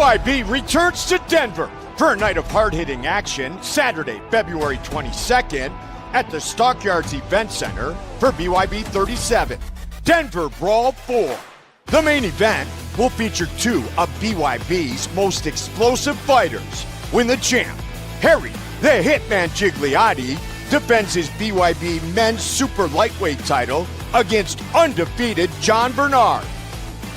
BYB returns to Denver for a night of hard-hitting action Saturday, February 22nd at the Stockyards Event Center for BYB 37, Denver Brawl 4. The main event will feature two of BYB's most explosive fighters when the champ, Harry the Hitman Gigliotti, defends his BYB men's super lightweight title against undefeated Jon Barnard.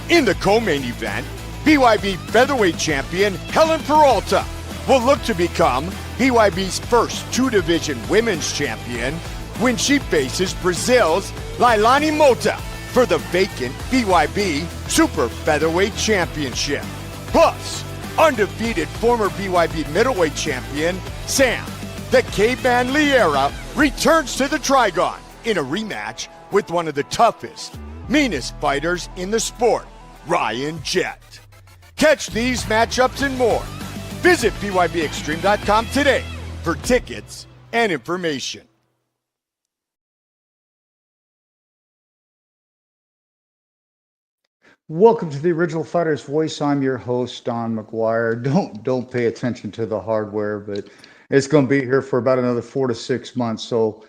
In the co-main event, BYB featherweight champion Helen Peralta will look to become BYB's first two-division women's champion when she faces Brazil's Lailani Mota for the vacant BYB Super Featherweight Championship. Plus, undefeated former BYB middleweight champion Sam the Caveman Liera returns to the Trigon in a rematch with one of the toughest, meanest fighters in the sport, Ryan Jett. Catch these matchups and more. Visit BYBExtreme.com today for tickets and information. Welcome to the Original Fighter's Voice. I'm your host, Don Mcguire. Don't pay attention to the hardware, but it's going to be here for about another 4 to 6 months. So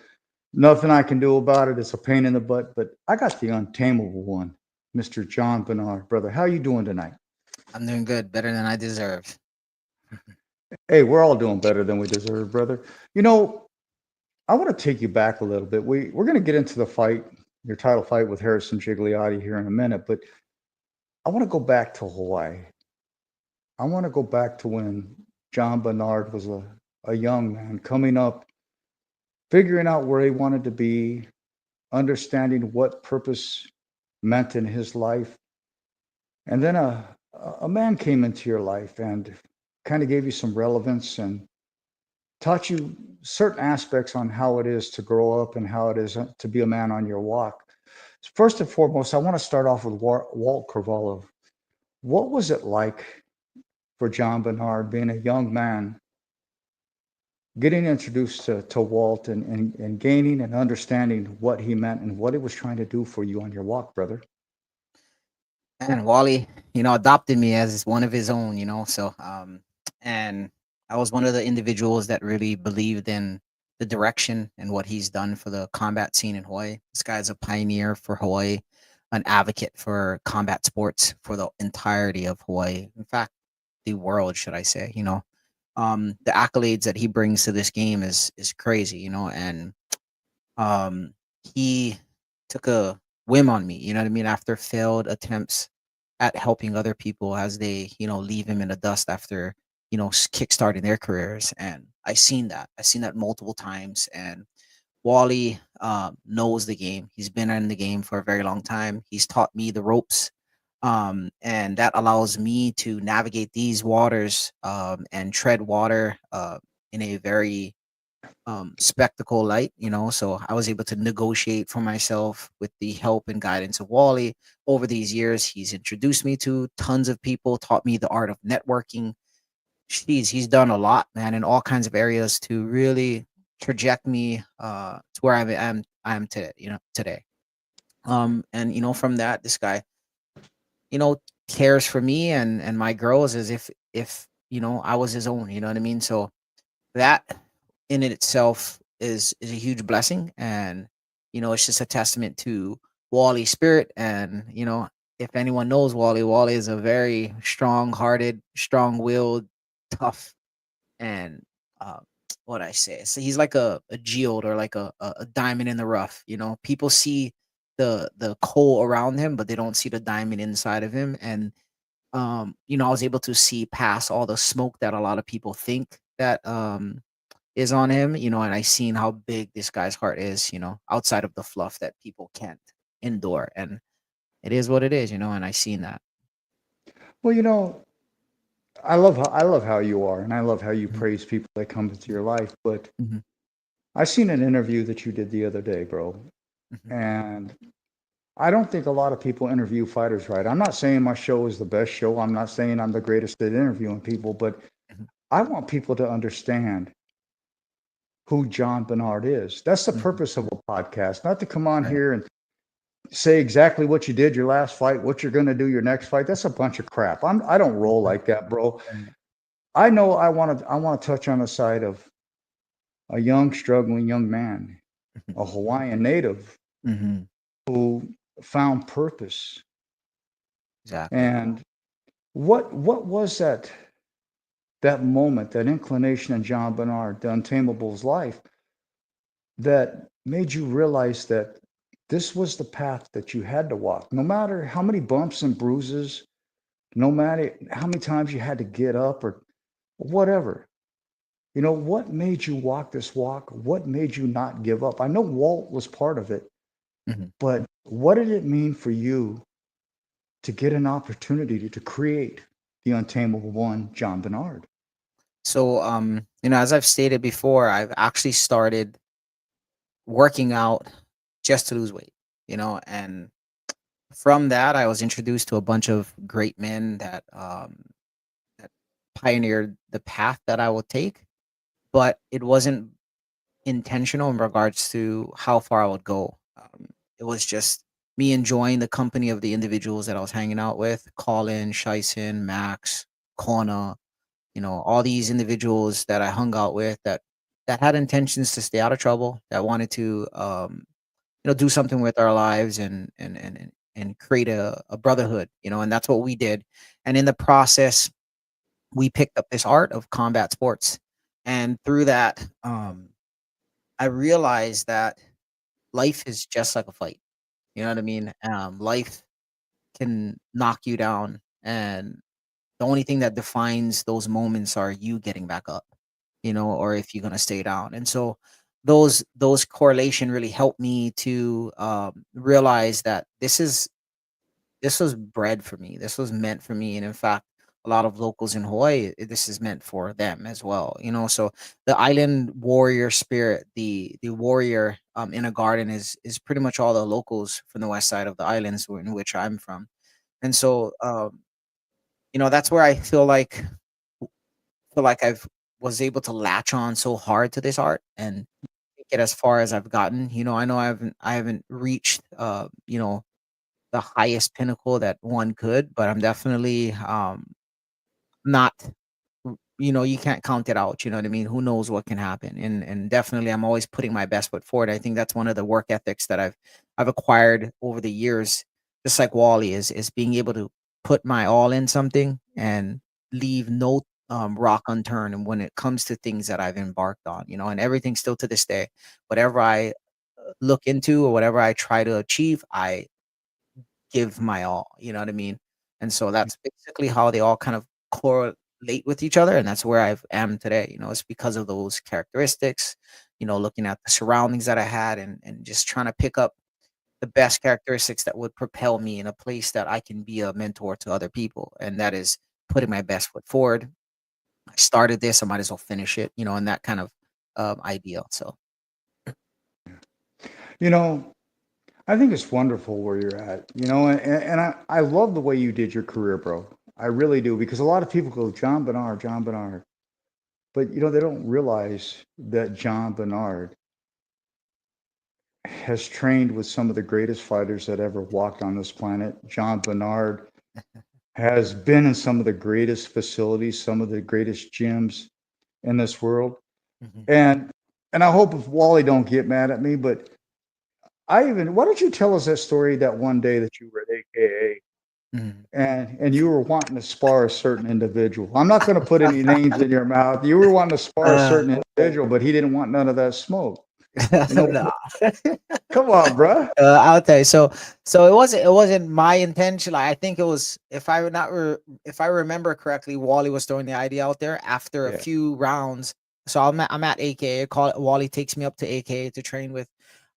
nothing I can do about it. It's a pain in the butt, but I got the Untameable one, Mr. Jon Barnard. Brother, how you doing tonight? I'm doing good, better than I deserve. Hey, we're all doing better than we deserve, brother. You know, I want to take you back a little bit. We're going to get into the fight, your title fight with Harrison Gigliotti here in a minute, but I want to go back to Hawaii. I want to go back to when Jon Barnard was a young man coming up, figuring out where he wanted to be, understanding what purpose meant in his life. And then a man came into your life and kind of gave you some relevance and taught you certain aspects on how it is to grow up and how it is to be a man on your walk. First and foremost, I want to start off with Walt Carvalho. What was it like for Jon Barnard being a young man, getting introduced to Walt and gaining and understanding what he meant and what he was trying to do for you on your walk, brother? And Wally, adopted me as one of his own, so, and I was one of the individuals that really believed in the direction and what he's done for the combat scene in Hawaii. This guy's a pioneer for Hawaii, an advocate for combat sports for the entirety of Hawaii. In fact, the world, should I say, the accolades that he brings to this game is crazy, and he took a whim on me, after failed attempts at helping other people as they, leave him in the dust after, kickstarting their careers. And I seen that multiple times. And Wally knows the game. He's been in the game for a very long time. He's taught me the ropes. And that allows me to navigate these waters and tread water in a very spectacle light, so I was able to negotiate for myself with the help and guidance of Wally. Over these years, he's introduced me to tons of people, taught me the art of networking. He's done a lot, man, in all kinds of areas to really traject me to where I am today. And from that, this guy, cares for me and my girls as if I was his own, you know what I mean? So that in it itself is a huge blessing, and it's just a testament to Wally's spirit. And if anyone knows Wally is a very strong-hearted, strong-willed, tough, and what I say, so he's like a geode or like a diamond in the rough. People see the coal around him, but they don't see the diamond inside of him. And I was able to see past all the smoke that a lot of people think that is on him, and I seen how big this guy's heart is, outside of the fluff that people can't endure. And it is what it is, and I seen that. Well, I love how you are, and I love how you praise people that come into your life. But I seen an interview that you did the other day, bro. And I don't think a lot of people interview fighters right. I'm not saying my show is the best show. I'm not saying I'm the greatest at interviewing people, but I want people to understand who Jon Barnard is. That's the purpose of a podcast, not to come on here and say exactly what you did your last fight, what you're going to do your next fight. That's a bunch of crap. I don't roll like that, bro. Right. I know I want to touch on the side of a young, struggling young man, a Hawaiian native Mhm. who found purpose. Exactly. And what was that moment, that inclination in John Barnard, the Untamable's life, that made you realize that this was the path that you had to walk, no matter how many bumps and bruises, no matter how many times you had to get up or whatever. What made you walk this walk? What made you not give up? I know Walt was part of it, Mhm. but what did it mean for you to get an opportunity to create the Untamable One, John Barnard? So, as I've stated before, I've actually started working out just to lose weight, and from that, I was introduced to a bunch of great men that pioneered the path that I would take, but it wasn't intentional in regards to how far I would go. It was just me enjoying the company of the individuals that I was hanging out with: Colin, Shison, Max, Kona, all these individuals that I hung out with that had intentions to stay out of trouble, that wanted to do something with our lives and create a brotherhood, and that's what we did. And in the process, we picked up this art of combat sports. And through that, I realized that life is just like a fight. You know what I mean? Life can knock you down, and the only thing that defines those moments are you getting back up, or if you're gonna stay down. And so those correlation really helped me to realize that this was bred for me. This was meant for me, and in fact, a lot of locals in Hawaii, this is meant for them as well. So the island warrior spirit, the warrior in a garden is pretty much all the locals from the west side of the islands in which I'm from. And so that's where I feel like I've was able to latch on so hard to this art and take it as far as I've gotten. I know I haven't reached the highest pinnacle that one could, but I'm definitely not you can't count it out, you know what I mean? Who knows what can happen? And definitely I'm always putting my best foot forward. I think that's one of the work ethics that I've acquired over the years, just like Wally is being able to put my all in something and leave no rock unturned. And when it comes to things that I've embarked on, and everything still to this day, whatever I look into or whatever I try to achieve, I give my all, you know what I mean? And so that's basically how they all kind of correlate with each other, and that's where I am today. It's because of those characteristics, looking at the surroundings that I had and just trying to pick up the best characteristics that would propel me in a place that I can be a mentor to other people, and that is putting my best foot forward. I started this, I might as well finish it, and that kind of ideal. So You know, I think it's wonderful where you're at, and I love the way you did your career, bro. I really do, because a lot of people go, John Barnard, John Barnard. But, they don't realize that John Barnard has trained with some of the greatest fighters that ever walked on this planet. John Barnard has been in some of the greatest facilities, some of the greatest gyms in this world. mhm. And I hope if Wally don't get mad at me, but why don't you tell us that story, that one day that you were at AKA Mhm. and you were wanting to spar a certain individual. I'm not going to put any names in your mouth. You were wanting to spar a Uh, certain individual, but he didn't want none of that smoke. You know, nah. come on, bruh. I'll tell you. So it wasn't my intention. Like, I think it was, if I remember correctly, Wally was throwing the idea out there after a Yeah. few rounds. So I'm at AKA. Wally takes me up to AKA to train with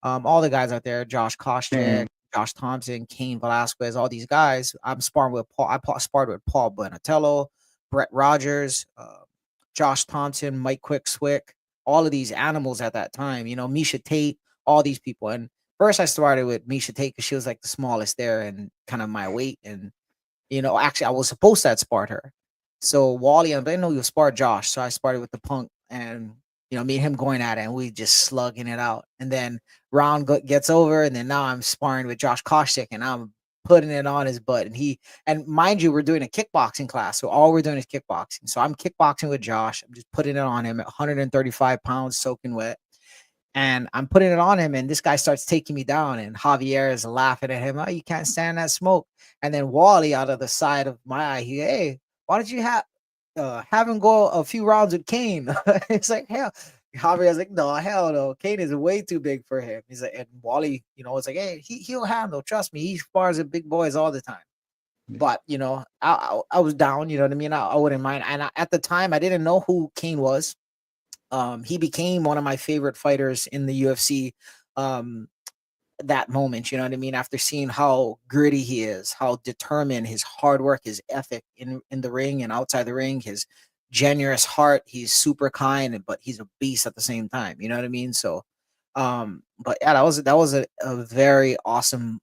all the guys out there: Josh Koscheck, And Josh Thompson, Kane Velasquez, all these guys. I'm sparring with Paul. Sparred with Paul Bonatello, Brett Rogers, Josh Thompson, Mike Quickswick, all of these animals at that time. Misha Tate, all these people. And first I started with Misha Tate because she was like the smallest there and kind of my weight. And actually I was supposed to have sparred her. So Wally, I didn't know you sparred Josh, so I started with the punk. And me and him going at it, and we just slugging it out. And then gets over, and then now I'm sparring with Josh Koscheck, and I'm putting it on his butt. And mind you, we're doing a kickboxing class, so all we're doing is kickboxing. So I'm kickboxing with Josh. I'm just putting it on him at 135 pounds, soaking wet. And I'm putting it on him, and this guy starts taking me down, and Javier is laughing at him. Oh, you can't stand that smoke. And then Wally, out of the side of my eye, hey, why don't you have him go a few rounds with Kane? It's like, hell. Javier's like, no, hell no. Kane is way too big for him. He's like, and Wally, it's like, hey, he'll handle. Trust me, he spars with big boys all the time. But I was down. You know what I mean? I wouldn't mind. And at the time, I didn't know who Kane was. He became one of my favorite fighters in the UFC. That moment, you know what I mean? After seeing how gritty he is, how determined, his hard work, his ethic in the ring and outside the ring, his generous heart. He's super kind, but he's a beast at the same time. You know what I mean? So, but yeah, that was a very awesome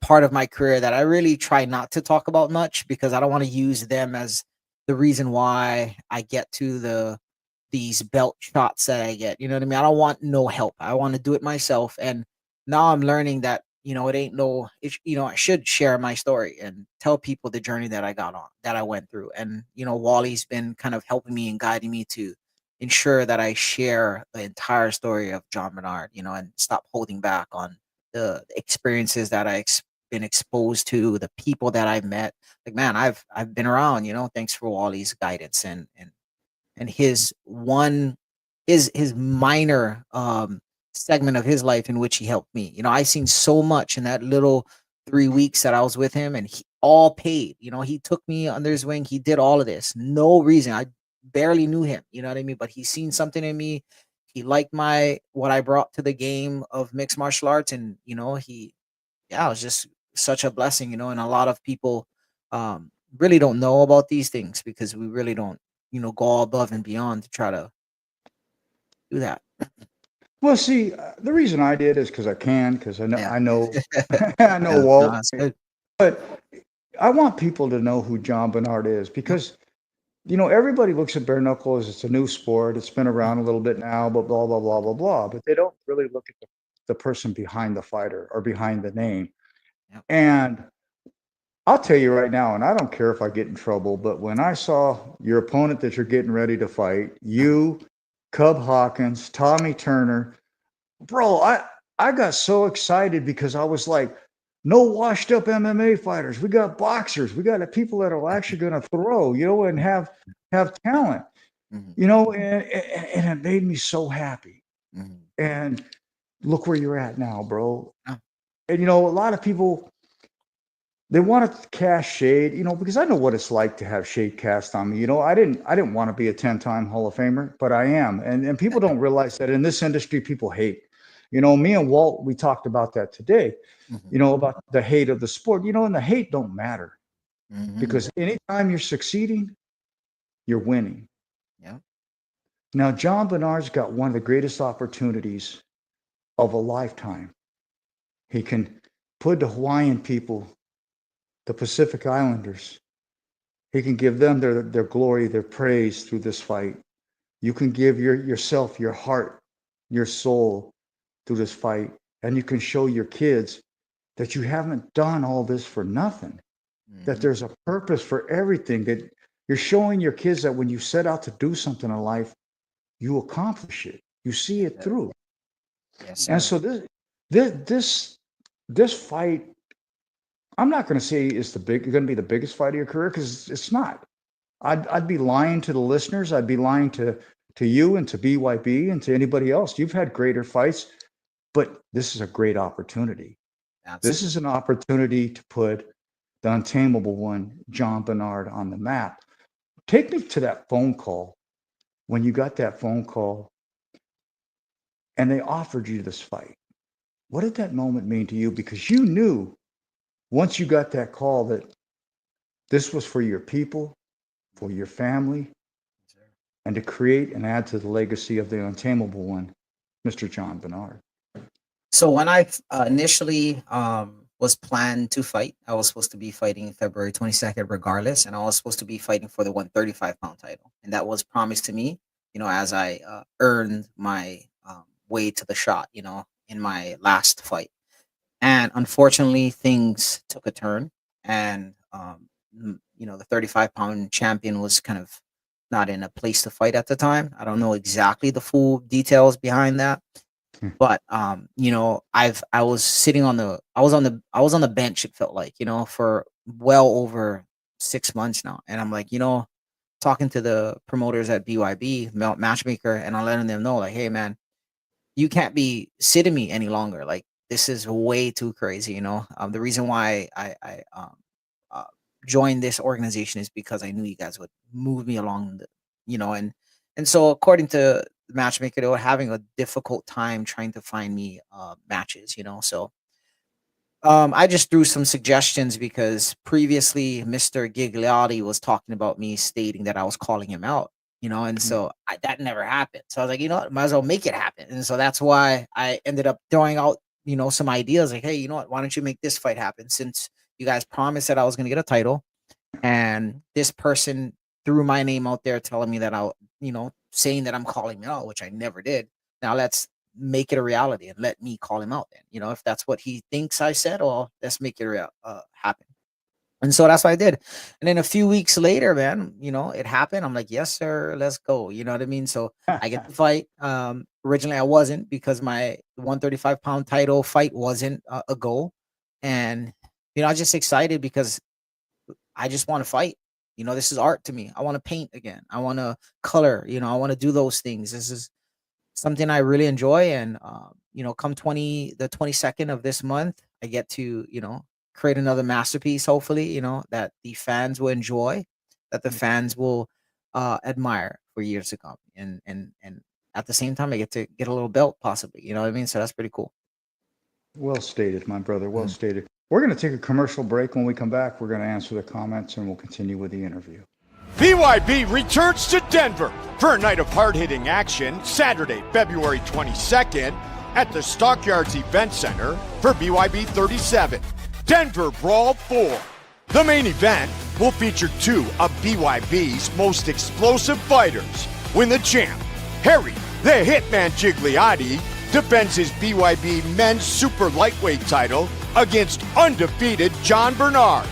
part of my career that I really try not to talk about much, because I don't want to use them as the reason why I get to these belt shots that I get. You know what I mean? I don't want no help. I want to do it myself. And now I'm learning that, it ain't I should share my story and tell people the journey that I went through. And, Wally's been kind of helping me and guiding me to ensure that I share the entire story of Jon Barnard, and stop holding back on the experiences that been exposed to, the people that I've met. Like, man, I've been around, thanks for Wally's guidance and his minor segment of his life in which he helped me. I seen so much in that little 3 weeks that I was with him, and he all paid. He took me under his wing. He did all of this. No reason. I barely knew him. You know what I mean? But he seen something in me. He liked what I brought to the game of mixed martial arts, and it was just such a blessing. And a lot of people really don't know about these things, because we really don't go above and beyond to try to do that. Well, see, the reason I did is because I can, because I know, Yeah. I know, I know Yeah, Walt. that's good. But I want people to know who Jon Barnard is, because everybody looks at bare knuckle as it's a new sport. It's been around a little bit now, but blah blah blah blah blah. But they don't really look at the person behind the fighter or behind the name. Yep. And I'll tell you right now, and I don't care if I get in trouble, but when I saw your opponent that you're getting ready to fight, you, Cub Hawkins, Tommy Turner, bro, I got so excited, because I was like, no washed up MMA fighters. We got boxers. We got people that are actually going to throw, and have talent, Mhm. and it made me so happy. Mhm. And look where you're at now, bro. Yeah. And a lot of people, they want to cast shade, because I know what it's like to have shade cast on me. I didn't want to be a 10-time Hall of Famer, but I am. And people don't realize that in this industry, people hate. Me and Walt, we talked about that today, Mhm. about the hate of the sport, and the hate don't matter, Mhm. because anytime you're succeeding, you're winning. Yeah. Now, Jon Barnard's got one of the greatest opportunities of a lifetime. He can put the Hawaiian people, the Pacific Islanders, he can give them their glory, their praise through this fight. You can give yourself, your heart, your soul through this fight. And you can show your kids that you haven't done all this for nothing, that Mhm. there's a purpose for everything, that you're showing your kids that when you set out to do something in life, you accomplish it. You see it Yes, through. yes, And sir. so this fight, I'm not going to say it's going to be the biggest fight of your career, because it's not. I'd be lying to the listeners. I'd be lying to you and to BYB and to anybody else. You've had greater fights, but this is a great opportunity. This Absolutely. is an opportunity to put the untamable one, Jon Barnard, on the map. Take me to that phone call, when you got that phone call and they offered you this fight. What did that moment mean to you? Because you knew once you got that call that this was for your people, for your family, Yes, sir. and to create and add to the legacy of the untamable one, Mr. Jon Barnard. So when I initially was planned to fight, I was supposed to be fighting February 22nd regardless, and I was supposed to be fighting for the 135-pound title, and that was promised to me. as I earned my way to the shot, in my last fight. And unfortunately, things took a turn, and the 35-pound champion was kind of not in a place to fight at the time. I don't know exactly the full details behind that, but I was sitting on the I was on the bench. It felt like, for well over 6 months now, and I'm like, talking to the promoters at BYB matchmaker, and I'm letting them know, like, hey man, you can't be sitting me any longer. Like, this is way too crazy. The reason why I uh, joined this organization is because I knew you guys would move me along and so according to the matchmaker, they were having a difficult time trying to find me matches. So I just threw some suggestions because previously Mr. Gigliotti was talking about me, stating that I was calling him out, and so that never happened. So I was like, what, might as well make it happen. And so that's why I ended up throwing out, some ideas like, hey, what, why don't you make this fight happen, since you guys promised that I was going to get a title, and this person threw my name out there telling me that saying that I'm calling him out, which I never did. Now let's make it a reality and let me call him out then. If that's what he thinks I said, or let's make it happen. And so that's what I did. And then a few weeks later, man, it happened. I'm like, yes, sir, let's go. You know what I mean? So I get the fight. Originally I wasn't, because my 135-pound title fight wasn't a goal. And, I was just excited because I just want to fight. This is art to me. I want to paint again. I want to color, I want to do those things. This is something I really enjoy. And come the 22nd of this month, I get to, create another masterpiece, hopefully, that the fans will enjoy, that the fans will admire for years to come. And at the same time, I get to get a little belt, possibly. You know what I mean? So that's pretty cool. Well stated, my brother. Well stated. We're going to take a commercial break. When we come back, we're going to answer the comments and we'll continue with the interview. BYB returns to Denver for a night of hard-hitting action Saturday, February 22nd at the Stockyards Event Center for BYB 37, Denver Brawl 4. The main event will feature two of BYB's most explosive fighters. When the champ, Harry the Hitman Gigliotti, defends his BYB men's super lightweight title against undefeated Jon Barnard.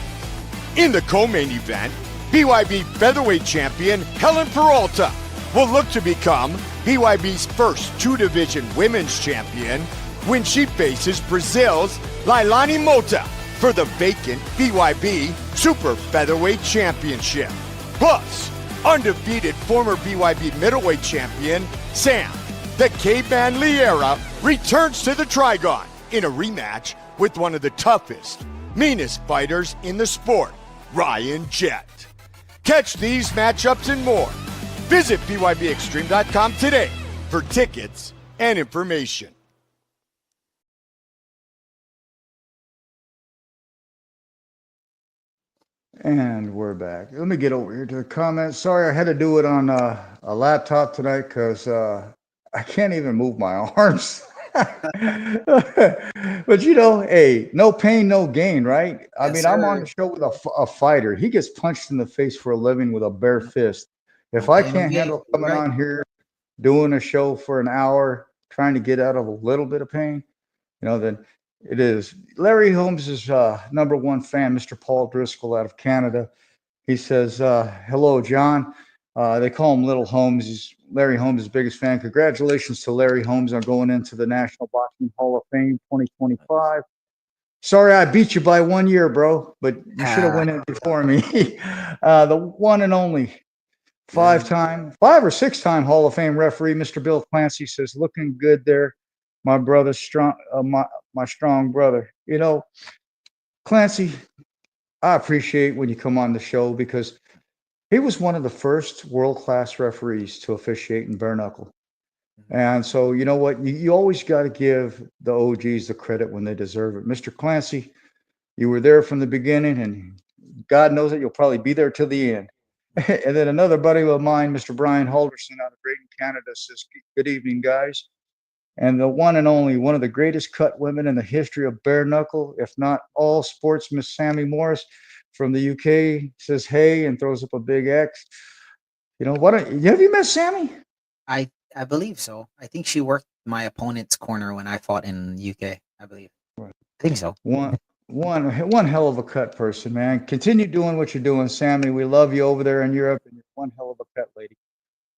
In the co-main event, BYB featherweight champion Helen Peralta will look to become BYB's first two-division women's champion when she faces Brazil's Lailani Mota for the vacant BYB Super Featherweight Championship. Plus, undefeated former BYB middleweight champion Sam the Caveman Liera returns to the Trigon in a rematch with one of the toughest, meanest fighters in the sport, Ryan Jett. Catch these matchups and more. Visit BYBExtreme.com today for tickets and information. And we're back. Let me get over here to the comments. Sorry, I had to do it on a laptop tonight because I can't even move my arms. But hey, no pain, no gain, right? I Yes, mean, I'm on sir. the show with a fighter. He gets punched in the face for a living with a bare fist. If No I pain, no can't gain. handle You're coming right. on here, doing a show for an hour, trying to get out of a little bit of pain, then it is. Larry Holmes is number one fan, Mr. Paul Driscoll out of Canada. He says, hello, John. They call him Little Holmes. He's Larry Holmes' biggest fan. Congratulations to Larry Holmes on going into the National Boxing Hall of Fame 2025. Sorry I beat you by 1 year, bro, but you should have went in before me. The one and only five or six time Hall of Fame referee, Mr. Bill Clancy, says, looking good there, my brother, strong, my strong brother. Clancy, I appreciate when you come on the show because he was one of the first world-class referees to officiate in bare knuckle. And so, you know what? You always got to give the OGs the credit when they deserve it. Mr. Clancy, you were there from the beginning, and God knows that you'll probably be there till the end. And then another buddy of mine, Mr. Brian Halderson out of Drayton, Canada, says, good evening, guys. And the one and only, one of the greatest cut women in the history of bare knuckle, if not all sports, Miss Sammy Morris from the UK says, hey, and throws up a big X. Have you met Sammy? I believe so. I think she worked my opponent's corner when I fought in UK. I believe. Right. I think so. One hell of a cut person, man. Continue doing what you're doing, Sammy. We love you over there in Europe, and you're one hell of a cut lady.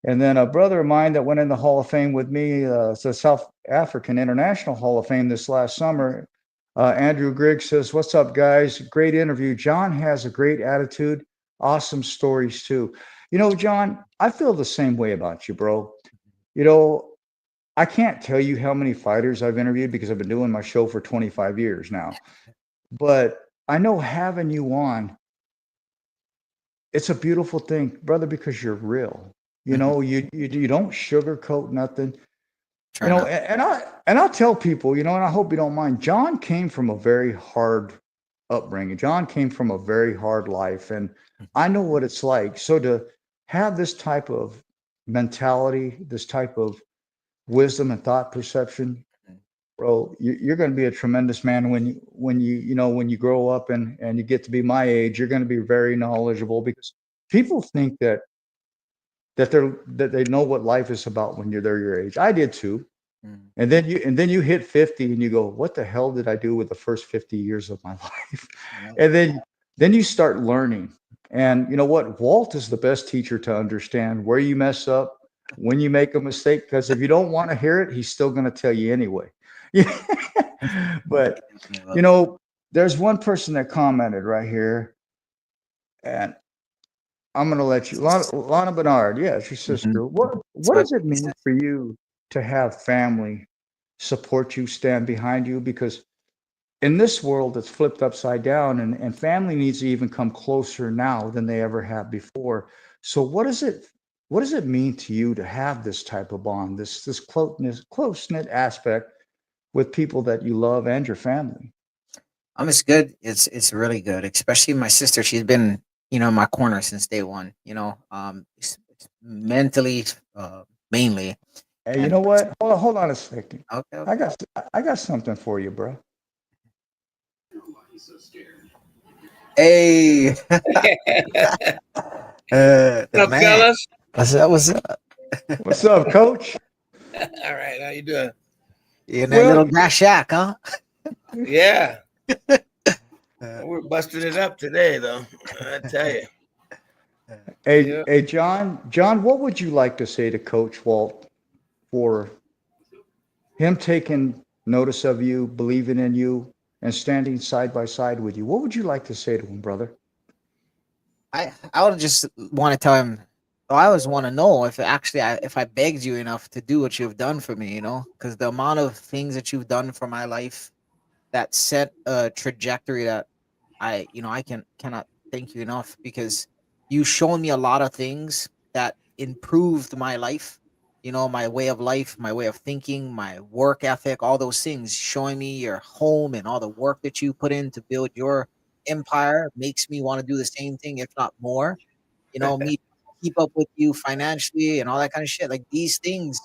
And then a brother of mine that went in the Hall of Fame with me, the South African International Hall of Fame this last summer, Andrew Griggs says, "What's up, guys? Great interview. Jon has a great attitude. Awesome stories, too." You know, Jon, I feel the same way about you, bro. You know, I can't tell you how many fighters I've interviewed because I've been doing my show for 25 years now. But I know having you on, it's a beautiful thing, brother, because you're real. You Mhm. know, you don't sugarcoat nothing. You Try know, not. and I'll tell people, you know, and I hope you don't mind. Jon came from a very hard upbringing. Jon came from a very hard life, and Mhm. I know what it's like. So to have this type of mentality, this type of wisdom and thought perception, Mhm. bro, you're going to be a tremendous man when you grow up and you get to be my age. You're going to be very knowledgeable because people think that they know what life is about when they're your age. I did too. Mhm. And then you hit 50 and you go, what the hell did I do with the first 50 years of my life? Yeah. And then you start learning. And you know what? Walt is the best teacher to understand where you mess up, when you make a mistake, because if you don't want to hear it, he's still going to tell you anyway. But Definitely you will. know, there's one person that commented right here, and I'm going to let you, Lana Bernard. Yeah, she's Mhm. sister. What So does it mean for you to have family support you, stand behind you? Because in this world, it's flipped upside down, and family needs to even come closer now than they ever have before. So, what does it mean to you to have this type of bond, this close knit aspect with people that you love and your family? it's good. It's really good, especially my sister. She's been, in my corner since day one. It's mentally, mainly. Hey, you And know what? Hold on a second. okay, I okay. got I got something for you, bro. Hey, the Up, man. fellas? What's up? What's up? What's up, Coach? All right, how you doing? You in that Well, little grass shack, huh? Yeah, Uh, we're busting it up today, though. I tell you. uh, Yeah. hey, John, what would you like to say to Coach Walt for him taking notice of you, believing in you, and standing side by side with you? What would you like to say to him, brother? I would just want to tell him. I always want to know if actually if I begged you enough to do what you've done for me, because the amount of things that you've done for my life that set a trajectory that I cannot thank you enough because you shown me a lot of things that improved my life, my way of life, my way of thinking, my work ethic, all those things. Showing me your home and all the work that you put in to build your empire makes me want to do the same thing, if not more. Me keep up with you financially and all that kind of shit. Like these things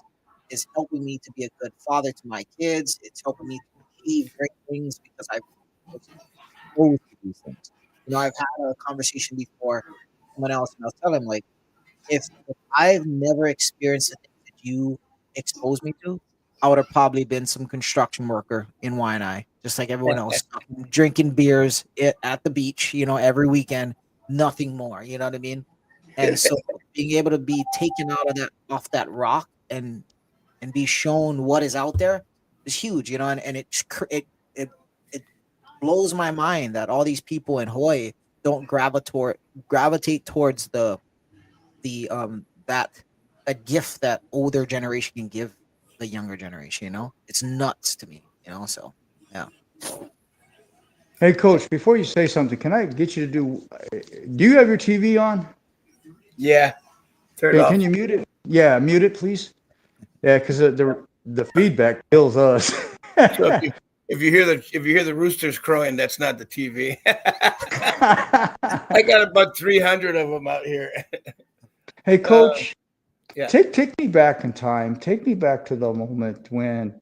is helping me to be a good father to my kids. It's helping me to achieve great things because I've was exposed to these things. I've had a conversation before with someone else, and I was telling him like, if I've never experienced the things that you exposed me to, I would have probably been some construction worker in Waianae, just like everyone else, drinking beers at the beach, every weekend, nothing more. You know what I mean? And so being able to be taken out of that off that rock and be shown what is out there is huge, and it blows my mind that all these people in Hawaii don't gravitate towards that gift that older generation can give the younger generation. It's nuts to me. So yeah. Hey, Coach, before you say something, can I get you to do you have your TV on? Yeah, turn it Can off. you mute it? Yeah, mute it, please. Yeah, because the feedback kills us. So if you hear the roosters crowing, that's not the TV. I got about 300 of them out here. Hey, Uh, Coach, yeah. take me back in time. Take me back to the moment when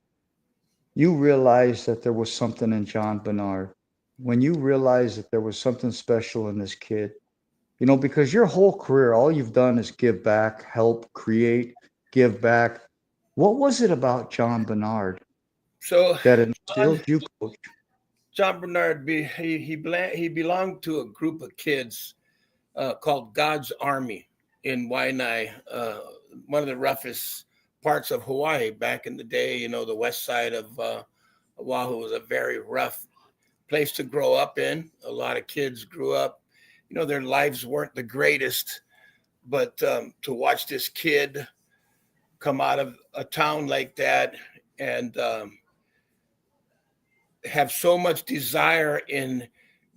you realized that there was something in John Barnard, when you realized that there was something special in this kid. Because your whole career, all you've done is give back, help, create, give back. What was it about Jon Barnard So that John, instilled you, Coach? John Barnard, he belonged to a group of kids called God's Army in Waianae, one of the roughest parts of Hawaii back in the day. You know, the west side of Oahu was a very rough place to grow up in. A lot of kids grew up, you know, their lives weren't the greatest, but to watch this kid come out of a town like that and have so much desire in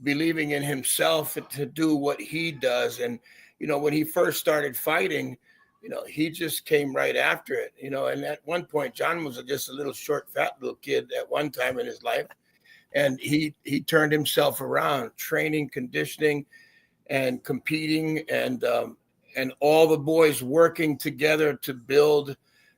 believing in himself to do what he does. And, you know, when he first started fighting, you know, he just came right after it, you know, and at one point, John was just a little short, fat little kid at one time in his life. And he turned himself around, training, conditioning, and competing, and all the boys working together to build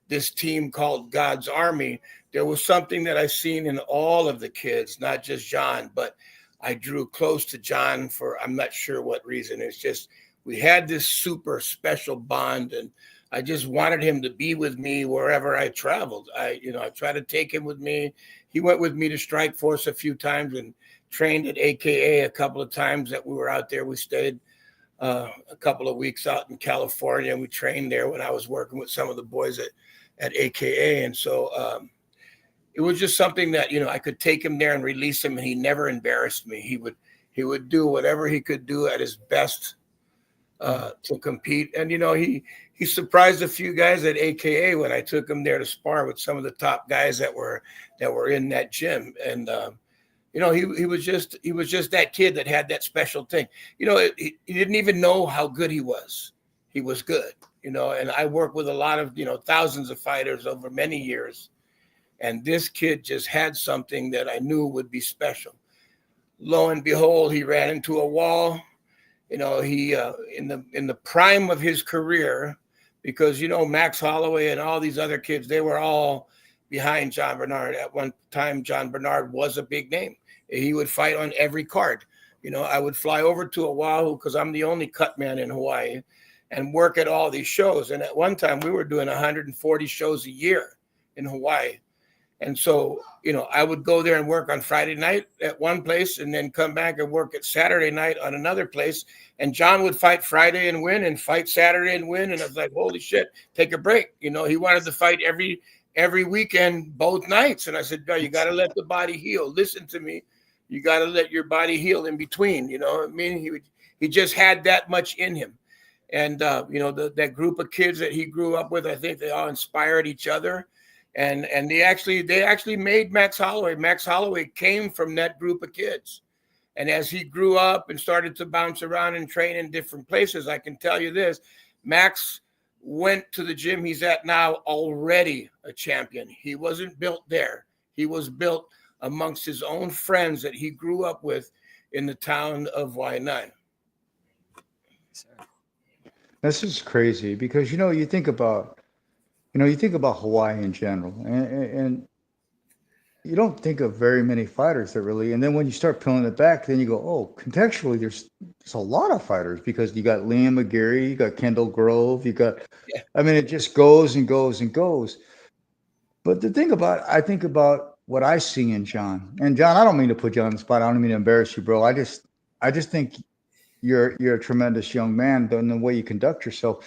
this team called God's Army. There was something that I seen in all of the kids, not just John, but I drew close to John for I'm not sure what reason. It's just we had this super special bond, and I just wanted him to be with me wherever I traveled. I tried to take him with me. He went with me to Strike Force a few times and trained at AKA a couple of times that we were out there. We stayed a couple of weeks out in California, and we trained there when I was working with some of the boys at AKA. And so it was just something that, you know, I could take him there and release him, and he never embarrassed me. He would do whatever he could do at his best to compete. And, you know, he surprised a few guys at AKA when I took him there to spar with some of the top guys that were in that gym. And, you know, he was just that kid that had that special thing. You know, he didn't even know how good he was. He was good, you know, and I worked with a lot of, you know, thousands of fighters over many years. And this kid just had something that I knew would be special. Lo and behold, he ran into a wall. You know, he in the prime of his career, because, you know, Max Holloway and all these other kids, they were all behind Jon Barnard. At one time, Jon Barnard was a big name. He would fight on every card. You know, I would fly over to Oahu because I'm the only cut man in Hawaii and work at all these shows. And at one time, we were doing 140 shows a year in Hawaii. And so, you know, I would go there and work on Friday night at one place and then come back and work at Saturday night on another place. And John would fight Friday and win and fight Saturday and win. And I was like, holy shit, take a break. You know, he wanted to fight every weekend, both nights. And I said, no, you got to let the body heal. Listen to me. You got to let your body heal in between. You know what I mean? He just had that much in him. And, you know, that group of kids that he grew up with, I think they all inspired each other. And they actually made Max Holloway. Max Holloway came from that group of kids. And as he grew up and started to bounce around and train in different places, I can tell you this, Max went to the gym he's at now already a champion. He wasn't built there. He was built amongst his own friends that he grew up with in the town of Waianae. This is crazy because, you think about Hawaii in general, and you don't think of very many fighters that really, and then when you start peeling it back, then you go, oh, contextually, there's a lot of fighters because you got Liam McGarry, you got Kendall Grove, I mean, it just goes and goes and goes. But I think about what I see in Jon, and Jon, I don't mean to put you on the spot. I don't mean to embarrass you, bro. I just think you're a tremendous young man in the way you conduct yourself.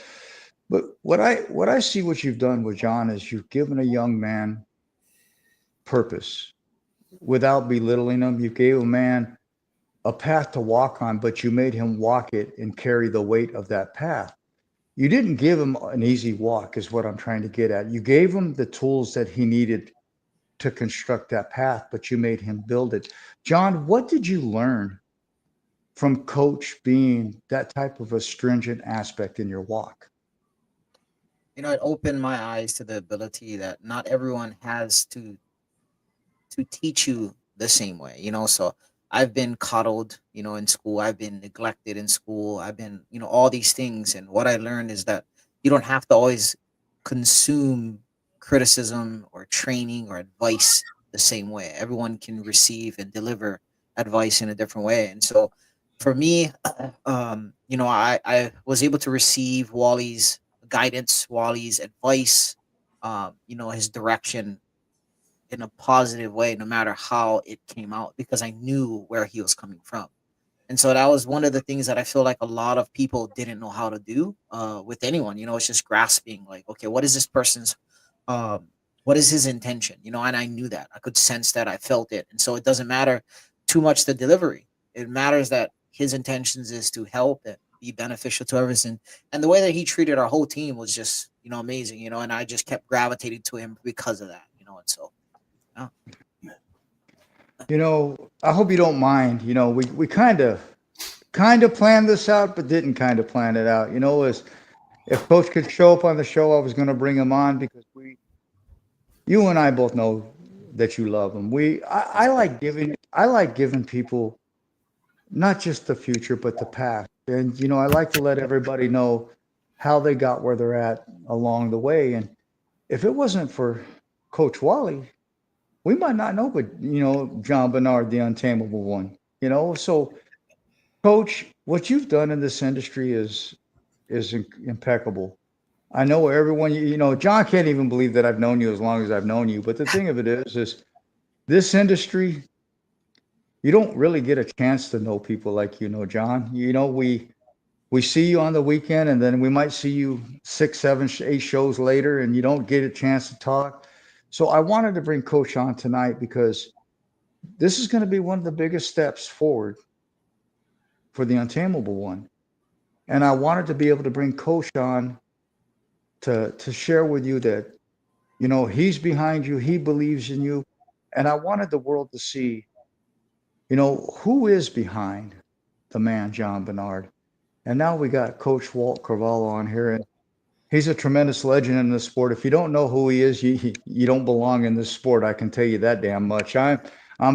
But what I see what you've done with Jon is you've given a young man purpose without belittling him. You gave a man a path to walk on, but you made him walk it and carry the weight of that path. You didn't give him an easy walk is what I'm trying to get at. You gave him the tools that he needed to construct that path, but you made him build it. Jon, what did you learn from Coach being that type of a stringent aspect in your walk? You know, it opened my eyes to the ability that not everyone has to teach you the same way, so I've been coddled, in school. I've been neglected in school. I've been, all these things. And what I learned is that you don't have to always consume criticism or training or advice the same way. Everyone can receive and deliver advice in a different way. And so for me, I was able to receive Wally's guidance, Wally's advice, his direction in a positive way, no matter how it came out, because I knew where he was coming from. And so that was one of the things that I feel like a lot of people didn't know how to do with anyone. It's just grasping, like, okay, what is this person's, what is his intention? And I knew that. I could sense that. I felt it. And so it doesn't matter too much the delivery. It matters that his intentions is to help and be beneficial to everything. And the way that he treated our whole team was just, amazing, and I just kept gravitating to him because of that, and so, yeah. I hope you don't mind. We kind of planned this out, but didn't kind of plan it out. As if Coach could show up on the show, I was going to bring him on because you and I both know that you love him. I like giving people not just the future, but the past. And I like to let everybody know how they got where they're at along the way. And if it wasn't for Coach Wally, we might not know, but Jon Barnard, the Untameable one. So Coach, what you've done in this industry is impeccable. I know everyone, John can't even believe that I've known you as long as I've known you. But the thing of it is this industry, you don't really get a chance to know people like John. We see you on the weekend, and then we might see you 6, 7, 8 shows later, and you don't get a chance to talk. So I wanted to bring Coach on tonight because this is going to be one of the biggest steps forward for the Untameable one. And I wanted to be able to bring Coach on to share with you that, he's behind you, he believes in you. And I wanted the world to see, who is behind the man, Jon Barnard. And now we got Coach Walt Carvalho on here, and he's a tremendous legend in the sport. If you don't know who he is, you don't belong in this sport. I can tell you that damn much. I'm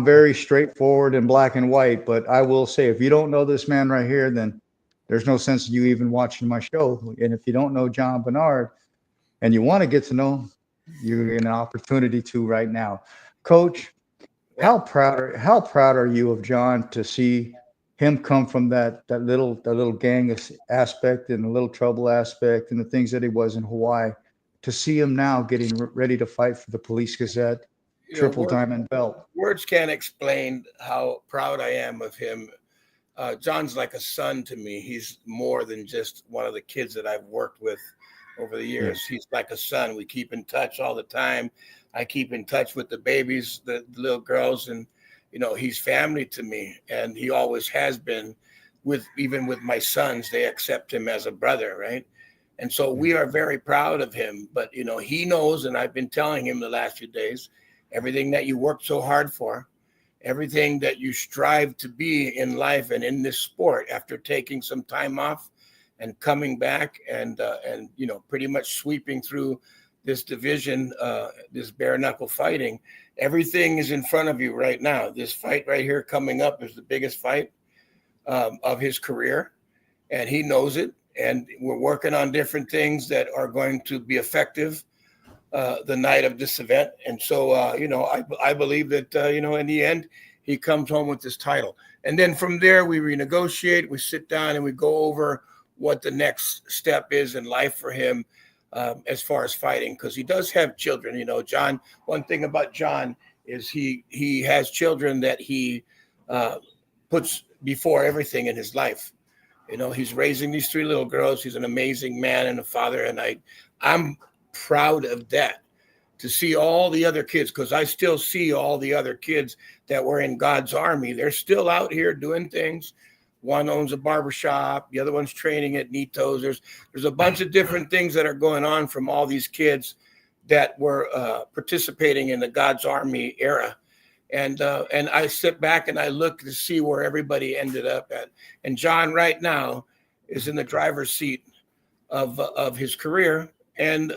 very straightforward and black and white, but I will say, if you don't know this man right here, then there's no sense in you even watching my show. And if you don't know Jon Barnard and you want to get to know him, you're in an opportunity to right now. Coach, how proud are you of Jon to see him come from that little gang aspect and the little trouble aspect and the things that he was in Hawaii, to see him now getting ready to fight for the Police Gazette triple diamond belt? Words can't explain how proud I am of him. Jon's like a son to me. He's more than just one of the kids that I've worked with over the years. He's like a son. We keep in touch all the time. I keep in touch with the babies, the little girls, and he's family to me, and he always has been. Even with my sons, they accept him as a brother, right? And so we are very proud of him. But he knows, and I've been telling him the last few days, everything that you worked so hard for, everything that you strive to be in life and in this sport, after taking some time off and coming back and pretty much sweeping through this division, this bare knuckle fighting, everything is in front of you right now. This fight right here coming up is the biggest fight of his career, and he knows it. And we're working on different things that are going to be effective the night of this event. And so, I believe that, in the end, he comes home with this title. And then from there, we renegotiate, we sit down and we go over what the next step is in life for him as far as fighting, because he does have children. Jon, one thing about Jon is he has children that he puts before everything in his life. He's raising these 3 little girls. He's an amazing man and a father. And I'm proud of that, to see all the other kids, because I still see all the other kids that were in God's army. They're still out here doing things. One owns a barbershop. The other one's training at Nito's. There's a bunch of different things that are going on from all these kids that were participating in the God's army era. And I sit back and I look to see where everybody ended up at. And Jon right now is in the driver's seat of his career, and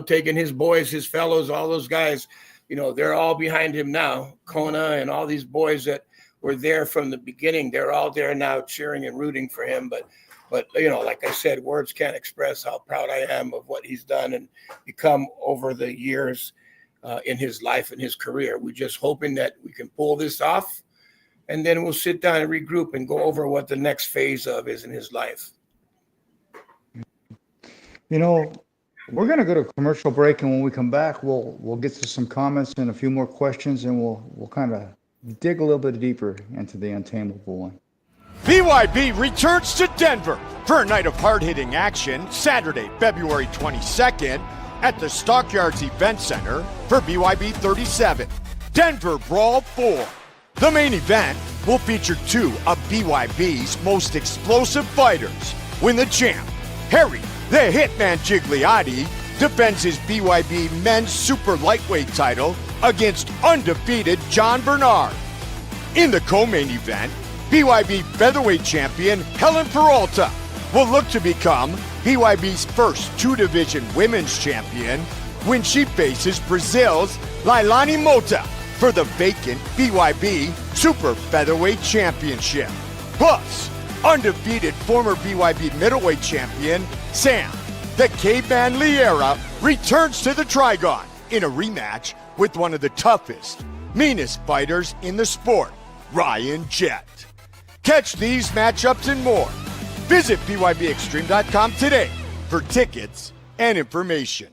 taking his boys, his fellows, all those guys, they're all behind him now. Kona and all these boys that were there from the beginning, they're all there now cheering and rooting for him. But like I said, words can't express how proud I am of what he's done and become over the years in his life and his career. We're just hoping that we can pull this off, and then we'll sit down and regroup and go over what the next phase of is in his life. You know, we're going to go to a commercial break, and when we come back, we'll get to some comments and a few more questions, and we'll kind of dig a little bit deeper into the Untameable one. BYB returns to Denver for a night of hard-hitting action Saturday, February 22nd at the Stockyards Event Center for BYB 37, Denver Brawl 4. The main event will feature two of BYB's most explosive fighters. When the champ, Harry the Hitman Gigliotti, defends his BYB men's super lightweight title against undefeated Jon Barnard. In the co-main event, BYB featherweight champion Helen Peralta will look to become BYB's first two-division women's champion when she faces Brazil's Lailani Mota for the vacant BYB Super Featherweight Championship. Plus, undefeated former BYB middleweight champion Sam the Caveman Liera returns to the Trigon in a rematch with one of the toughest, meanest fighters in the sport, Ryan Jett. Catch these matchups and more. Visit BYBExtreme.com today for tickets and information.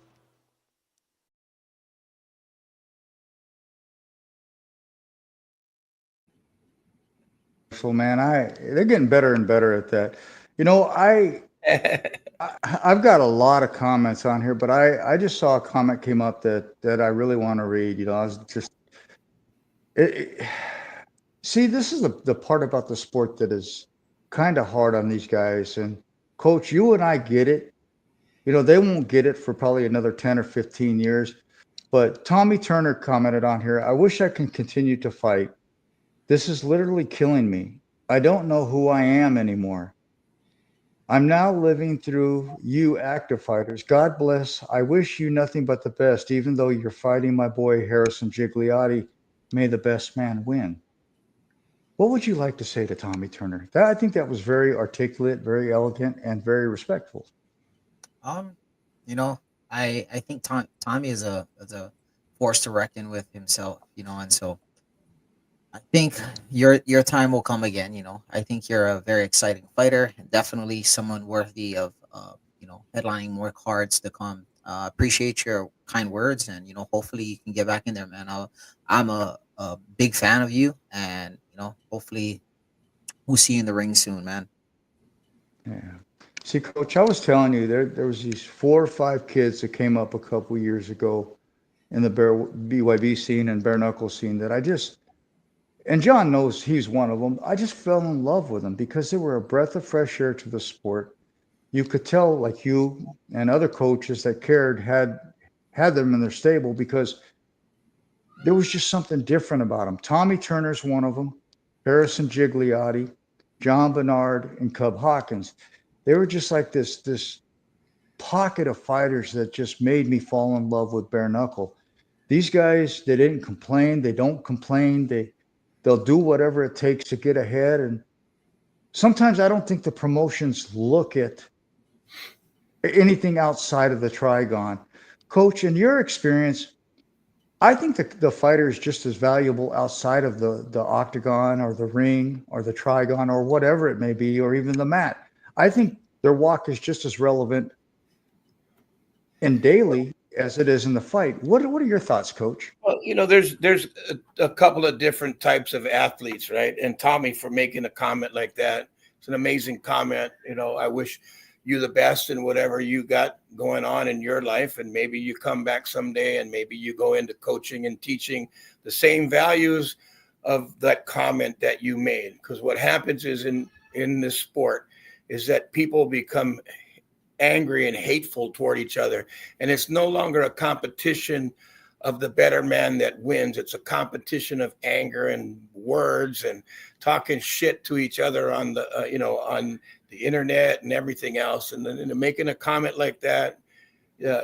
So, man, they're getting better and better at that. You know, I've got a lot of comments on here, but I just saw a comment came up that I really want to read. You know, I was just see, this is the part about the sport that is kind of hard on these guys. And Coach, you and I get it. You know, they won't get it for probably another 10 or 15 years. But Tommy Turner commented on here, I wish I can continue to fight. This is literally killing me. I don't know who I am anymore. I'm now living through you active fighters. God bless. I wish you nothing but the best, even though you're fighting my boy Harrison Gigliotti. May the best man win. What would you like to say to Tommy Turner? I think that was very articulate, very elegant, and very respectful. You know, I think Tommy is a force to reckon with himself, you know, and so I think your time will come again. You know, I think you're a very exciting fighter, definitely someone worthy of you know, headlining more cards to come. Appreciate your kind words, and you know, hopefully you can get back in there, man. I'm a big fan of you, and you know, hopefully we'll see you in the ring soon, man. Yeah. See, Coach, I was telling you there was these 4 or 5 kids that came up a couple years ago in the BYB scene and bare knuckle scene that I just, and John knows he's one of them. I just fell in love with them because they were a breath of fresh air to the sport. You could tell, like you and other coaches that cared had them in their stable because there was just something different about them. Tommy Turner's one of them, Harrison Gigliotti, Jon Barnard, and Cub Hawkins. They were just like this pocket of fighters that just made me fall in love with bare knuckle. These guys, they didn't complain. They don't complain. They'll do whatever it takes to get ahead. And sometimes I don't think the promotions look at anything outside of the Trigon. Coach, in your experience, I think the fighter is just as valuable outside of the octagon or the ring or the Trigon or whatever it may be, or even the mat. I think their walk is just as relevant in daily as it is in the fight. What are your thoughts, Coach? Well, you know, there's a couple of different types of athletes, right? And Tommy, for making a comment like that, it's an amazing comment. You know, I wish you the best in whatever you got going on in your life, and maybe you come back someday and maybe you go into coaching and teaching the same values of that comment that you made. Because what happens is in this sport is that people become angry and hateful toward each other, and it's no longer a competition of the better man that wins. It's a competition of anger and words and talking shit to each other on the on the internet and everything else. And then making a comment like that,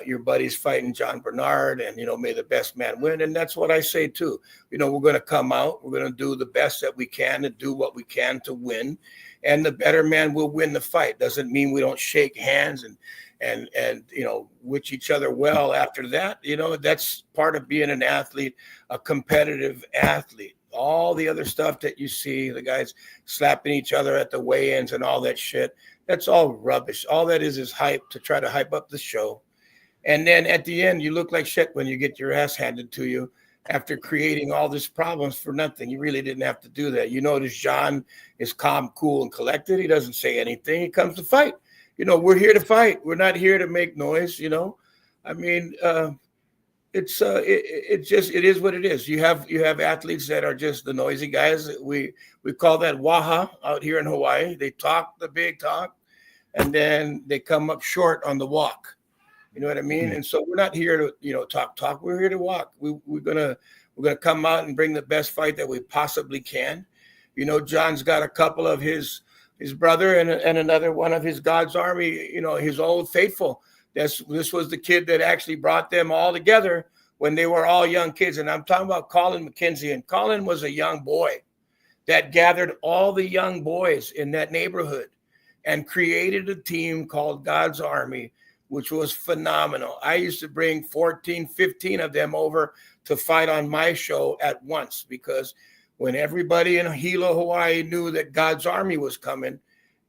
your buddy's fighting Jon Barnard, and may the best man win. And that's what I say too. We're going to come out, we're going to do the best that we can and do what we can to win, and the better man will win the fight. Doesn't mean we don't shake hands and wish each other well after that. That's part of being an athlete, a competitive athlete. all the other stuff that you see, the guys slapping each other at the weigh-ins and all that shit, that's all rubbish. All that is hype to try to hype up the show. And then at the end, you look like shit when you get your ass handed to you after creating all these problems for nothing. You really didn't have to do that. You notice Jon is calm, cool, and collected. He doesn't say anything. He comes to fight. We're here to fight. We're not here to make noise. I mean, it is what it is. You have athletes that are just the noisy guys. We call that waha out here in Hawaii. They talk the big talk, and then they come up short on the walk. You know what I mean? And so we're not here to talk. We're here to walk. We're gonna come out and bring the best fight that we possibly can. Jon's got a couple of his brother and another one of his God's Army. His old faithful. This was the kid that actually brought them all together when they were all young kids. And I'm talking about Colin McKenzie. And Colin was a young boy that gathered all the young boys in that neighborhood and created a team called God's Army, which was phenomenal. I used to bring 14, 15 of them over to fight on my show at once, because when everybody in Hilo, Hawaii knew that God's Army was coming,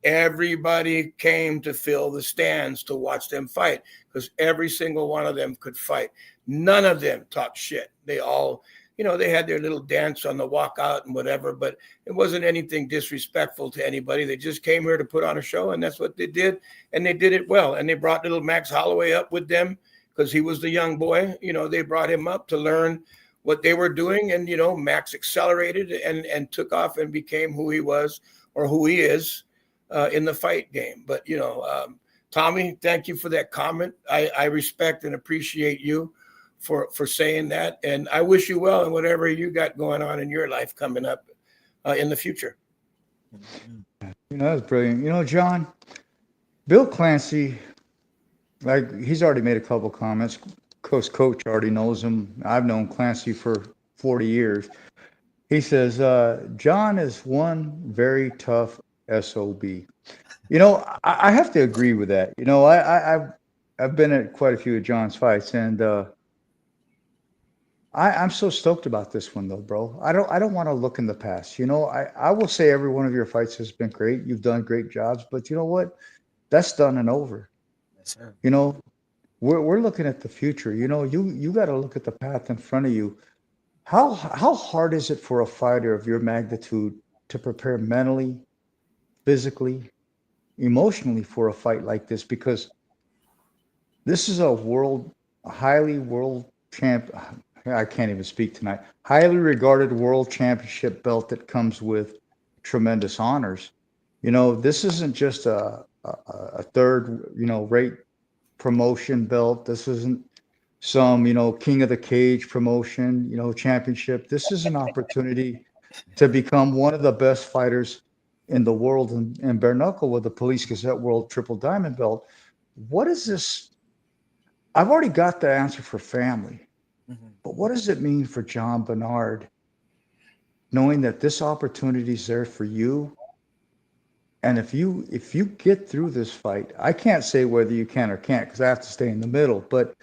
everybody came to fill the stands to watch them fight, because every single one of them could fight. None of them talked shit. They all, they had their little dance on the walkout and whatever, but it wasn't anything disrespectful to anybody. They just came here to put on a show, and that's what they did. And they did it well. And they brought little Max Holloway up with them because he was the young boy. They brought him up to learn what they were doing. And, Max accelerated and took off and became who he was, or who he is in the fight game. But, Tommy, thank you for that comment. I respect and appreciate you for saying that, and I wish you well in whatever you got going on in your life coming up in the future. That's brilliant. Jon, Bill Clancy, he's already made a couple comments. Coach already knows him. I've known Clancy for 40 years. He says, Jon is one very tough SOB. I have to agree with that. I've been at quite a few of Jon's fights, and I'm so stoked about this one, though, bro. I don't want to look in the past. I will say every one of your fights has been great. You've done great jobs, but you know what? That's done and over. Yes, sir. We're looking at the future. You got to look at the path in front of you. How hard is it for a fighter of your magnitude to prepare mentally, physically, emotionally for a fight like this? Because this is highly world champ. I can't even speak tonight. Highly regarded world championship belt that comes with tremendous honors. This isn't just a third, rate promotion belt. This isn't some, King of the Cage promotion, championship. This is an opportunity to become one of the best fighters in the world, and bare knuckle with the Police Gazette World Triple Diamond belt. What is this? I've already got the answer for family. But what does it mean for Jon Barnard, knowing that this opportunity is there for you? And if you get through this fight, I can't say whether you can or can't, because I have to stay in the middle. But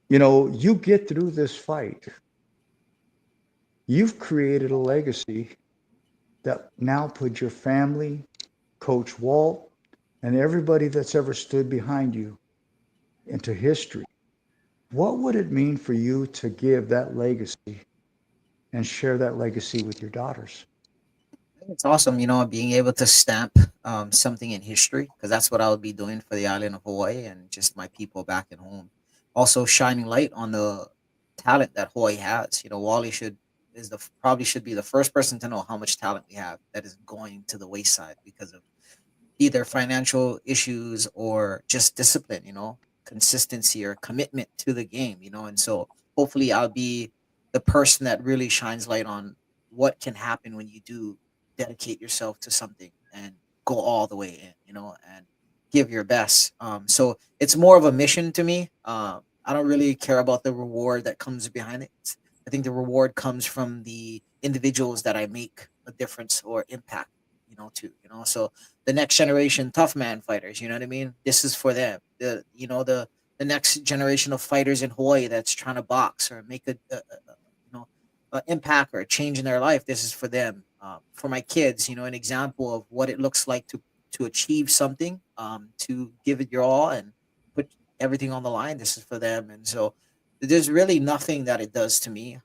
you get through this fight, you've created a legacy that now puts your family, Coach Walt, and everybody that's ever stood behind you into history. What would it mean for you to give that legacy and share that legacy with your daughters? It's awesome, being able to stamp something in history, because that's what I would be doing for the island of Hawaii and just my people back at home. Also, shining light on the talent that Hawaii has. Wally probably should be the first person to know how much talent we have that is going to the wayside because of either financial issues or just discipline. Consistency or commitment to the game, and so hopefully I'll be the person that really shines light on what can happen when you do dedicate yourself to something and go all the way in, and give your best. So it's more of a mission to me. I don't really care about the reward that comes behind it. I think the reward comes from the individuals that I make a difference or impact, so the next generation tough man fighters, you know what I mean? This is for them. The next generation of fighters in Hawaii that's trying to box or make impact or a change in their life, this is for them. For my kids, an example of what it looks like to achieve something, to give it your all and put everything on the line. This is for them, and so there's really nothing that it does to me.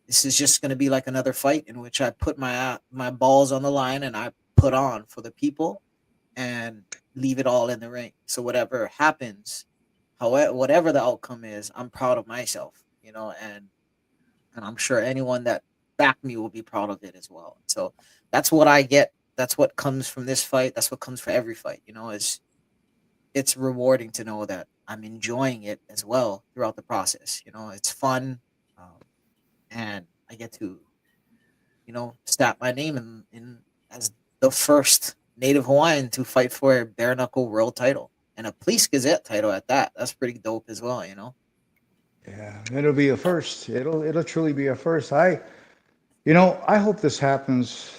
This is just going to be like another fight in which I put my balls on the line and I put on for the people and leave it all in the ring. So whatever happens, however, whatever the outcome is, I'm proud of myself, and I'm sure anyone that backed me will be proud of it as well. So that's what I get. That's what comes from this fight. That's what comes for every fight. Is it's rewarding to know that I'm enjoying it as well throughout the process. It's fun, um, and I get to stamp my name in as the first Native Hawaiian to fight for a bare knuckle world title and a police Gazette title at that. That's pretty dope as well. Yeah, it'll be a first. It'll truly be a first. I hope this happens,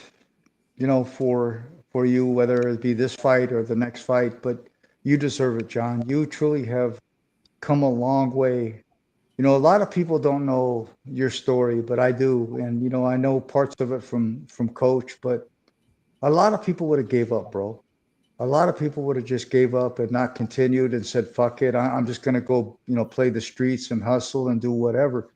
for you, whether it be this fight or the next fight, but you deserve it, John. You truly have come a long way. A lot of people don't know your story, but I do. And, I know parts of it from coach, but a lot of people would have gave up, bro. A lot of people would have just gave up and not continued and said, fuck it. I'm just going to go, play the streets and hustle and do whatever.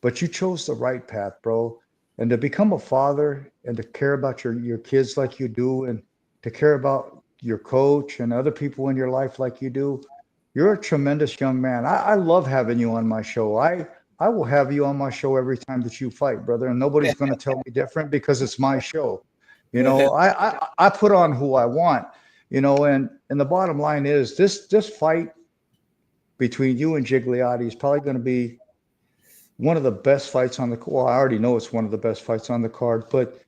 But you chose the right path, bro. And to become a father and to care about your kids like you do, and to care about your coach and other people in your life like you do, you're a tremendous young man. I love having you on my show. I will have you on my show every time that you fight, brother. And nobody's going to tell me different because it's my show. I put on who I want, and the bottom line is this fight between you and Gigliotti is probably going to be one of the best fights on the card. Well, I already know it's one of the best fights on the card, but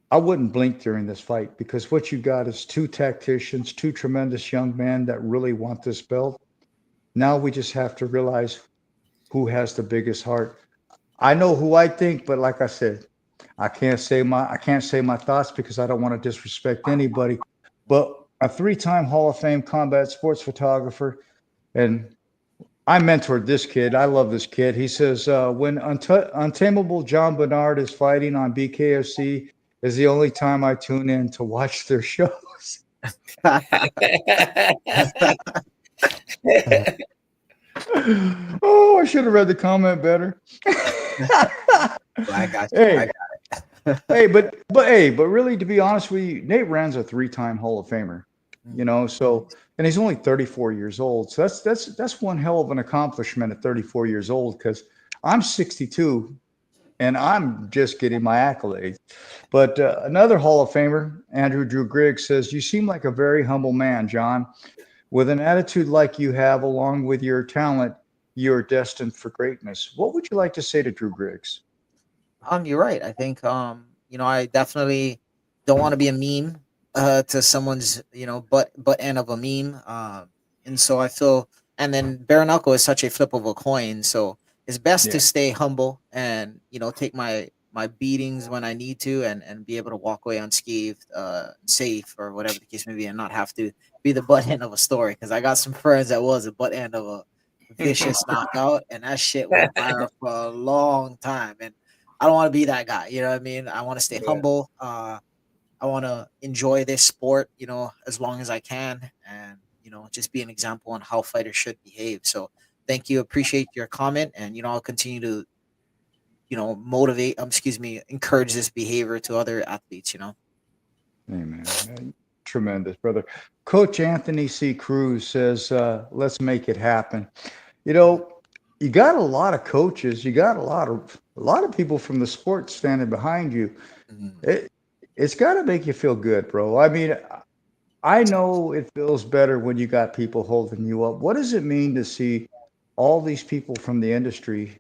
I wouldn't blink during this fight because what you got is two tacticians, two tremendous young men that really want this belt. Now we just have to realize who has the biggest heart. I know who I think, but like I said, I can't say my thoughts because I don't want to disrespect anybody. But a three-time Hall of Fame combat sports photographer, and I mentored this kid. I love this kid. He says when Untameable Jon Barnard is fighting on BKFC is the only time I tune in to watch their shows. Oh, I should have read the comment better. I got you. Hey, but really, to be honest with you, Nate Rand's a three-time Hall of Famer. So, and he's only 34 years old. So that's one hell of an accomplishment at 34 years old, because I'm 62 and I'm just getting my accolades. But another Hall of Famer, Andrew Drew Griggs, says, you seem like a very humble man, John. With an attitude like you have, along with your talent, you're destined for greatness. What would you like to say to Drew Griggs? You're right. I think I definitely don't want to be a meme to someone's butt end of a meme. And so I feel, and then bare knuckle is such a flip of a coin. So it's best to stay humble and take my beatings when I need to, and be able to walk away unscathed, safe, or whatever the case may be, and not have to be the butt end of a story. Because I got some friends that was a butt end of a vicious knockout, and that shit went viral for a long time. And I don't want to be that guy. You know what I mean? I want to stay humble. I want to enjoy this sport, as long as I can, and just be an example on how fighters should behave. So thank you. Appreciate your comment, and I'll continue to motivate. Encourage this behavior to other athletes. Amen. Tremendous, brother. Coach Anthony C. Cruz says, let's make it happen. You got a lot of coaches. You got a lot of people from the sport standing behind you. Mhm. It's got to make you feel good, bro. I mean, I know it feels better when you got people holding you up. What does it mean to see all these people from the industry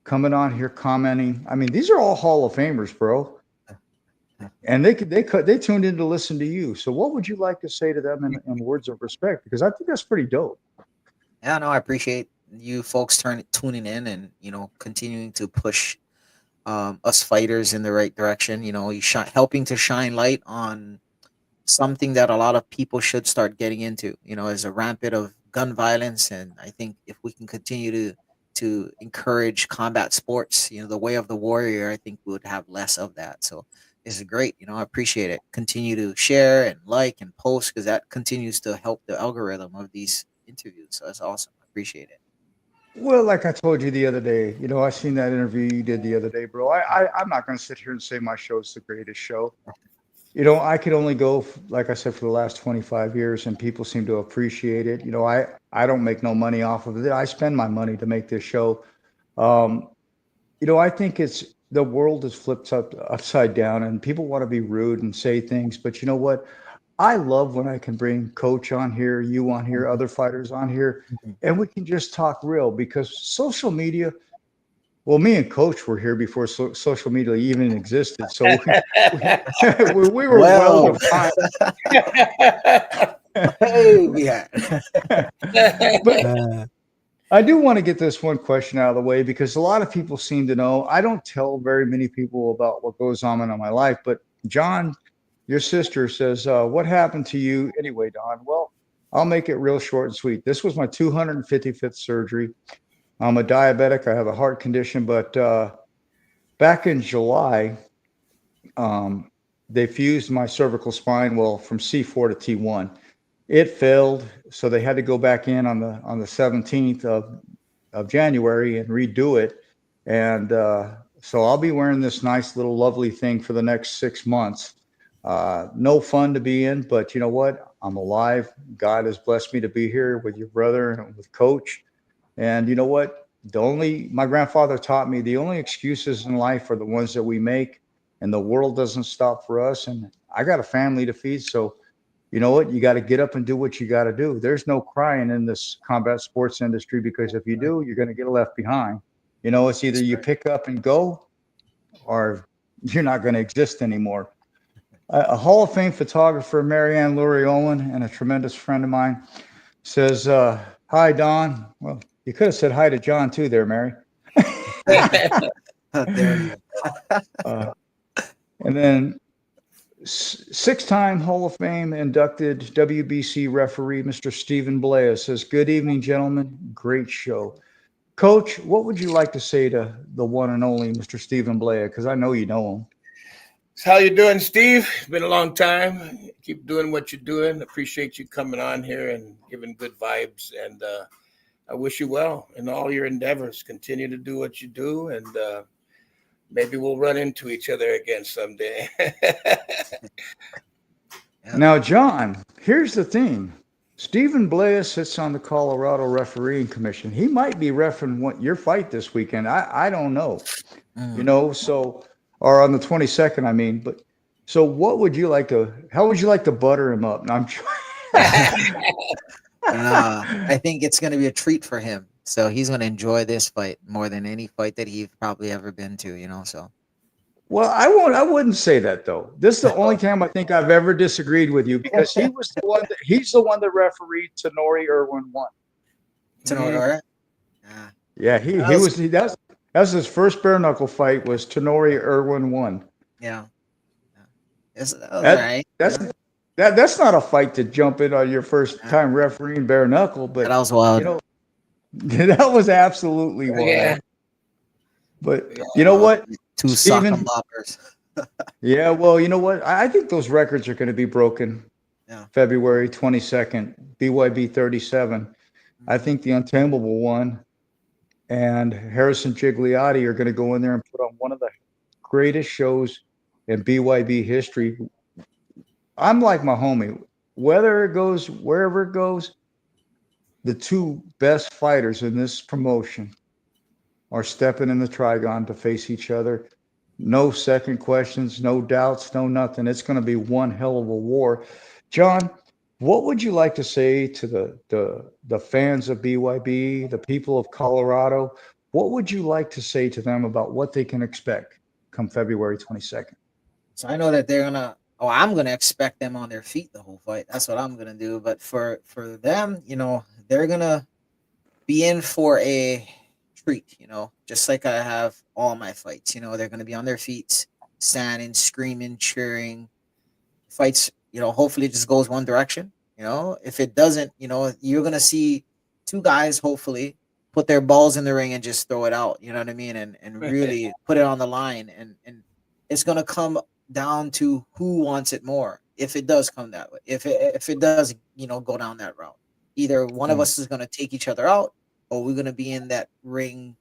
coming on here commenting? I mean, these are all Hall of Famers, bro. And they tuned in to listen to you. So what would you like to say to them in words of respect? Because I think that's pretty dope. Yeah, no, I appreciate you folks tuning in and continuing to push us fighters in the right direction. Helping to shine light on something that a lot of people should start getting into. As a rampant of gun violence, and I think if we can continue to to encourage combat sports, the way of the warrior, I think we would have less of that. So this is great. I appreciate it. Continue to share and like and post, because that continues to help the algorithm of these interviews. So that's awesome. I appreciate it. Well, like I told you the other day, I seen that interview you did the other day, bro. I'm not going to sit here and say my show's the greatest show. I could only go, like I said, for the last 25 years, and people seem to appreciate it. I don't make no money off of it. I spend my money to make this show. I think the world is flipped upside down, and people want to be rude and say things. But you know what? I love when I can bring Coach on here, you on here, other fighters on here, and we can just talk real, because social media. Well, me and Coach were here before social media even existed, so we were well defined. Hey, yeah. But I do want to get this one question out of the way, because a lot of people seem to know. I don't tell very many people about what goes on in my life, but John, your sister says, what happened to you anyway, Don? Well, I'll make it real short and sweet. This was my 255th surgery. I'm a diabetic. I have a heart condition, but back in July, they fused my cervical spine, from C4 to T1. It failed, so they had to go back in on the 17th of January and redo it. And so I'll be wearing this nice little lovely thing for the next 6 months. No fun to be in, but you know what? I'm alive. God has blessed me to be here with your brother and with Coach. And you know what? My grandfather taught me, the only excuses in life are the ones that we make, and the world doesn't stop for us. And I got a family to feed. So you know what? You got to get up and do what you got to do. There's no crying in this combat sports industry, because if you do, you're going to get left behind. It's either you pick up and go, or you're not going to exist anymore. A Hall of Fame photographer, Marianne Lurie Owen, and a tremendous friend of mine, says, hi, Don. Well, you could have said hi to John too there, Mary. There. And then 6-time Hall of Fame inducted WBC referee, Mr. Stephen Blea, says, good evening, gentlemen. Great show. Coach, what would you like to say to the one and only Mr. Stephen Blea? Because I know you know him. How you doing, Steve? Been a long time. Keep doing what you're doing. Appreciate you coming on here and giving good vibes. And I wish you well in all your endeavors. Continue to do what you do, and maybe we'll run into each other again someday. Now, John, here's the thing. Stephen Blea sits on the Colorado Refereeing Commission. He might be refereeing your fight this weekend. I don't know. So, or on the 22nd, I mean. But so how would you like to butter him up? No, I'm trying. I think it's going to be a treat for him. So he's going to enjoy this fight more than any fight that he's probably ever been to, so. Well, I wouldn't say that, though. This is the only time I think I've ever disagreed with you, because he's the one that refereed Tenori Irwin won. Tenori? Yeah, that was his first bare knuckle fight, was Tenori Irwin won. Yeah. Right. That's not a fight to jump in on your first time refereeing bare knuckle, but that was wild. That was absolutely wild. Yeah. But you know what? Two sock and boppers. Yeah, well, you know what? I think those records are going to be broken. Yeah. February 22nd, BYB 37. I think the Untameable one and Harrison Gigliotti are going to go in there and put on one of the greatest shows in BYB history. I'm like my homie. Whether it goes wherever it goes, the two best fighters in this promotion are stepping in the trigon to face each other. No second questions, no doubts, no nothing. It's going to be one hell of a war. John, what would you like to say to the fans of BYB, the people of Colorado? What would you like to say to them about what they can expect come February 22nd? So I know that I'm going to expect them on their feet the whole fight. That's what I'm going to do. But for them, they're going to be in for a treat, just like I have all my fights. They're going to be on their feet, standing, screaming, cheering. Fights, hopefully it just goes one direction. If it doesn't, you're going to see two guys, hopefully, put their balls in the ring and just throw it out. You know what I mean? And really put it on the line. And it's gonna come down to who wants it more. If it does come that way, if it does, go down that route, either one of us is gonna take each other out, or we're gonna be in that ring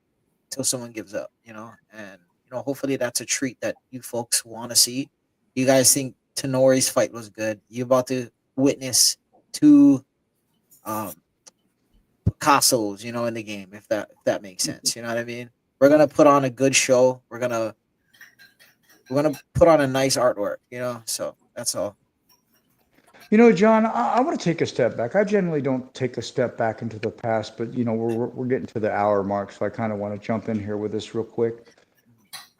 till someone gives up. And hopefully that's a treat that you folks want to see. You guys think Tenori's fight was good? You're about to witness two um Picassos, in the game, if that makes sense. You know what I mean? We're gonna put on a good show. We're gonna put on a nice artwork, so that's all. John, I want to take a step back. I generally don't take a step back into the past, but we're getting to the hour mark, so I kind of want to jump in here with this real quick.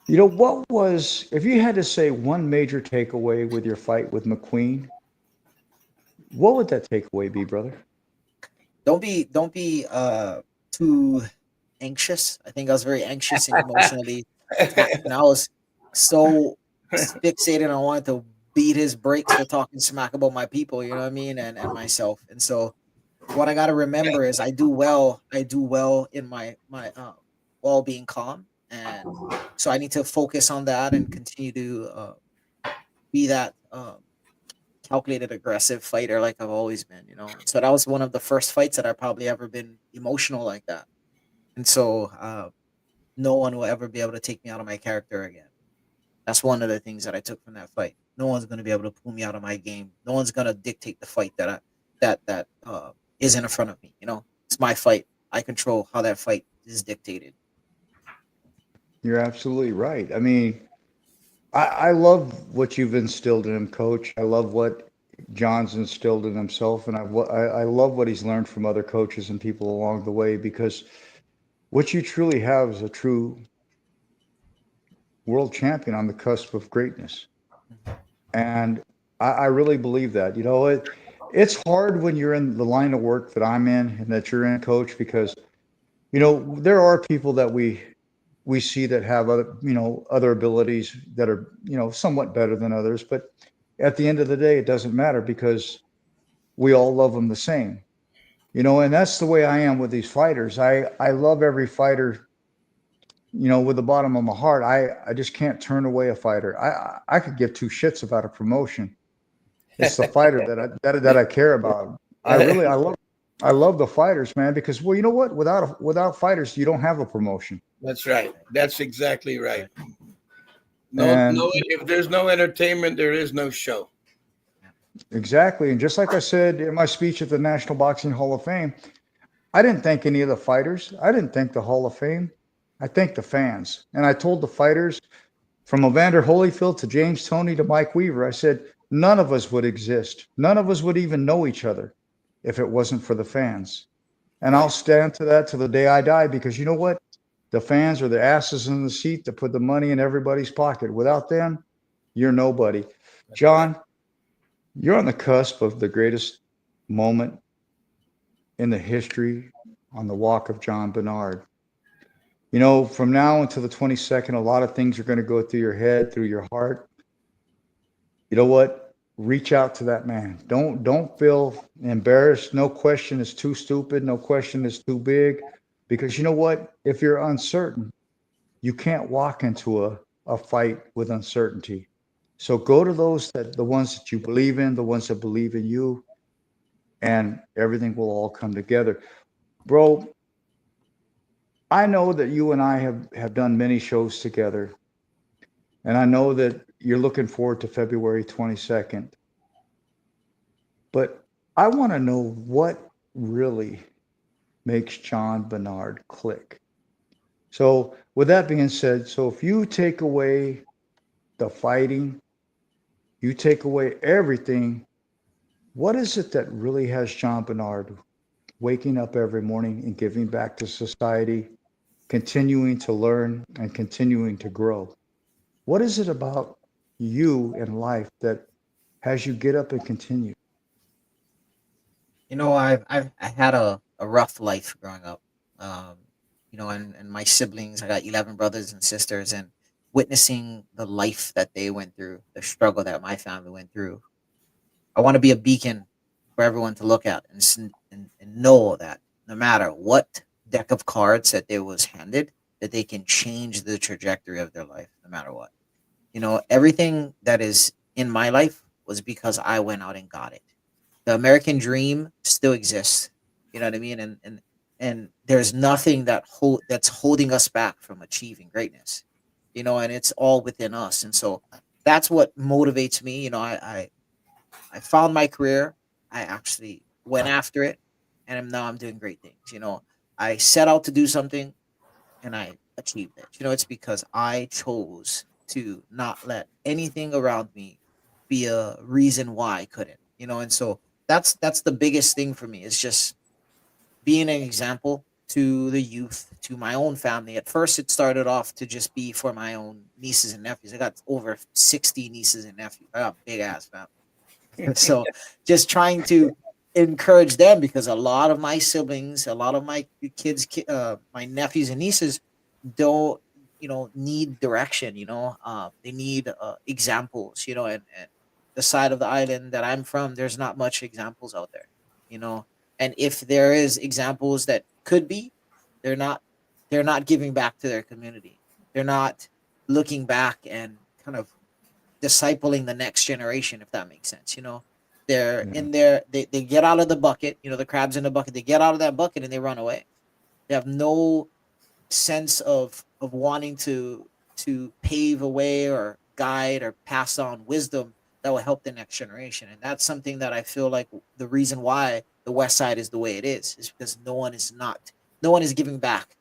What was, if you had to say one major takeaway with your fight with McQueen, what would that takeaway be, brother? Don't be too anxious. I think I was very anxious and emotionally attacked, and I was so fixated on wanting to beat his brakes for talking smack about my people, you know what I mean, and myself. And so what I got to remember is I do well in my while being calm, and so I need to focus on that and continue to be that calculated, aggressive fighter like I've always been. So that was one of the first fights that I probably ever been emotional like that, and so no one will ever be able to take me out of my character again. That's one of the things that I took from that fight. No one's going to be able to pull me out of my game. No one's going to dictate the fight that is in front of me. It's my fight. I control how that fight is dictated. You're absolutely right. I mean, I love what you've instilled in him, Coach. I love what John's instilled in himself, and I love what he's learned from other coaches and people along the way, because what you truly have is a true world champion on the cusp of greatness. And I really believe that. It's hard when you're in the line of work that I'm in and that you're in, Coach, because there are people that we see that have other abilities that are somewhat better than others, but at the end of the day, it doesn't matter, because we all love them the same. And that's the way I am with these fighters. I love every fighter, with the bottom of my heart. I just can't turn away a fighter. I could give two shits about a promotion. It's the fighter that I care about. I love the fighters, man, because, well, you know what? Without fighters, you don't have a promotion. That's right. That's exactly right. No, if there's no entertainment, there is no show. Exactly. And just like I said in my speech at the National Boxing Hall of Fame, I didn't thank any of the fighters. I didn't thank the Hall of Fame. I thanked the fans. And I told the fighters, from Evander Holyfield to James Toney to Mike Weaver, I said, none of us would exist. None of us would even know each other if it wasn't for the fans. And I'll stand to that till the day I die, because you know what? The fans are the asses in the seat that put the money in everybody's pocket. Without them, you're nobody. John, you're on the cusp of the greatest moment in the history on the walk of Jon Barnard. From now until the 22nd, a lot of things are going to go through your head, through your heart. You know what? Reach out to that man. Don't feel embarrassed. No question is too stupid. No question is too big. Because you know what? If you're uncertain, you can't walk into a fight with uncertainty. So go to the ones that you believe in, the ones that believe in you, and everything will all come together. Bro, I know that you and I have done many shows together, and I know that you're looking forward to February 22nd. But I want to know what really makes Jon Barnard click. So with that being said, so if you take away the fighting, you take away everything, what is it that really has Jon Barnard waking up every morning and giving back to society, continuing to learn and continuing to grow? What is it about you in life that has you get up and continue? I had a rough life growing up. And my siblings, I got 11 brothers and sisters, and witnessing the life that they went through, the struggle that my family went through. I want to be a beacon for everyone to look at and know that no matter what deck of cards that they was handed, that they can change the trajectory of their life no matter what. Everything that is in my life was because I went out and got it. The American dream still exists. You know what I mean? And there's nothing that's holding us back from achieving greatness. And it's all within us. And so that's what motivates me. I found my career. I actually went after it, and now I'm doing great things. I set out to do something, and I achieved it. It's because I chose to not let anything around me be a reason why I couldn't. And so that's the biggest thing for me, is just being an example to the youth, to my own family. At first, it started off to just be for my own nieces and nephews. I got over 60 nieces and nephews. I got a big ass family. So just trying to encourage them, because a lot of my siblings, a lot of my kids, my nephews and nieces don't, need direction. They need examples. And the side of the island that I'm from, there's not much examples out there. And if there is examples that could be, they're not giving back to their community. They're not looking back and kind of discipling the next generation, if that makes sense. They're Yeah. in there, they get out of the bucket, the crabs in the bucket, they get out of that bucket and they run away. They have no sense of wanting to pave a way or guide or pass on wisdom that will help the next generation. And that's something that I feel like the reason why the West Side is the way it is because no one is giving back.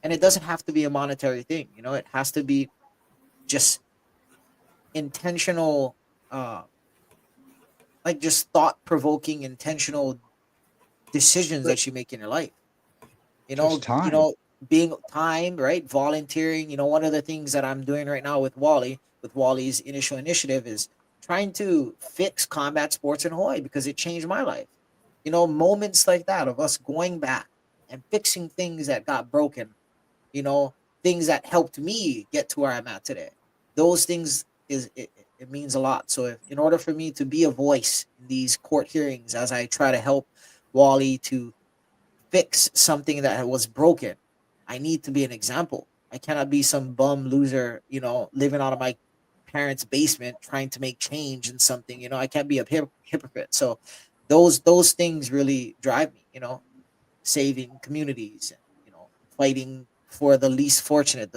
And it doesn't have to be a monetary thing. It has to be just intentional, like just thought-provoking, intentional decisions that you make in your life. Just time. Being time, right? Volunteering. One of the things that I'm doing right now with Wally's initial initiative is trying to fix combat sports in Hawaii because it changed my life. Moments like that of us going back and fixing things that got broken, things that helped me get to where I'm at today. Those things it means a lot. So in order for me to be a voice in these court hearings, as I try to help Wally to fix something that was broken, I need to be an example. I cannot be some bum loser, living out of my parents' basement trying to make change in something. I can't be a hypocrite. So those things really drive me. Saving communities, and fighting for the least fortunate.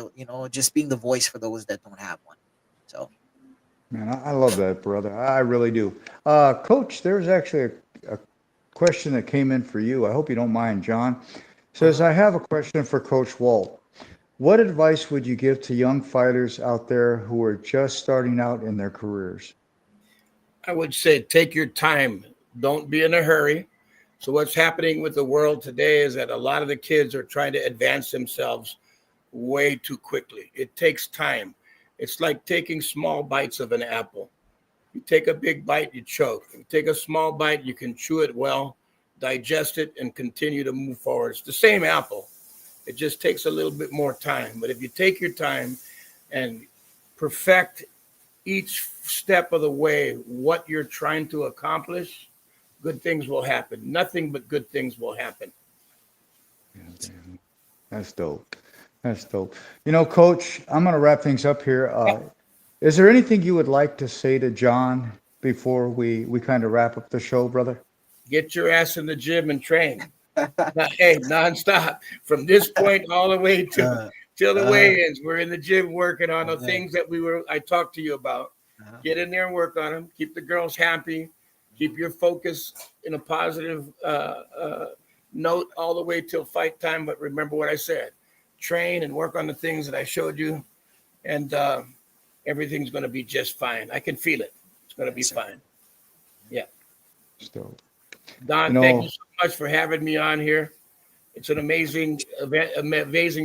Just being the voice for those that don't have one. So. Man, I love that, brother. I really do. Coach, there's actually a question that came in for you. I hope you don't mind, John. Says, I have a question for Coach Walt. What advice would you give to young fighters out there who are just starting out in their careers? I would say take your time. Don't be in a hurry. So what's happening with the world today is that a lot of the kids are trying to advance themselves way too quickly. It takes time. It's like taking small bites of an apple. You take a big bite, you choke. You take a small bite, you can chew it well, digest it, and continue to move forward. It's the same apple. It just takes a little bit more time. But if you take your time and perfect each step of the way what you're trying to accomplish, good things will happen. Nothing but good things will happen. That's dope. That's dope. Coach, I'm going to wrap things up here. Is there anything you would like to say to John before we kind of wrap up the show, brother? Get your ass in the gym and train. Hey, nonstop. From this point all the way till the weigh-ins, we're in the gym working on the things that I talked to you about. Get in there and work on them. Keep the girls happy. Keep your focus in a positive note all the way till fight time. But remember what I said. Train and work on the things that I showed you, and everything's going to be just fine. I can feel it. It's going to be fine. Yeah. Still. Don, thank you so much for having me on here. It's an amazing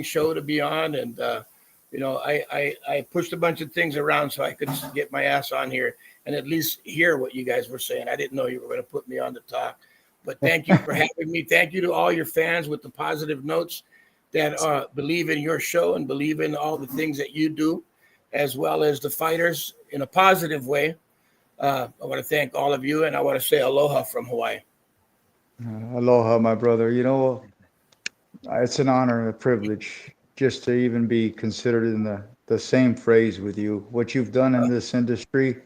show to be on. And, I pushed a bunch of things around so I could get my ass on here and at least hear what you guys were saying. I didn't know you were going to put me on to talk. But thank you for having me. Thank you to all your fans with the positive notes that believe in your show and believe in all the things that you do, as well as the fighters in a positive way. I want to thank all of you, and I want to say aloha from Hawaii. Aloha, my brother. It's an honor and a privilege just to even be considered in the same phrase with you. What you've done in this industry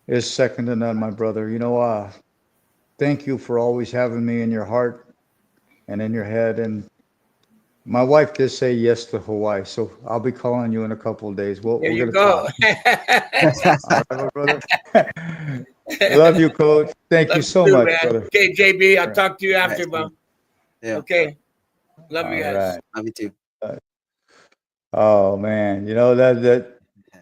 is second to none, my brother. Thank you for always having me in your heart and in your head. And my wife did say yes to Hawaii, so I'll be calling you in a couple of days. There We're you gonna go. talk. All right, my brother. Love you, coach. Thank you Love so you too, much, man. brother. Okay, JB, I'll All right. talk to you All right, after, see bro. you. Yeah, Okay. Love you All guys. right. love you too. Oh man, that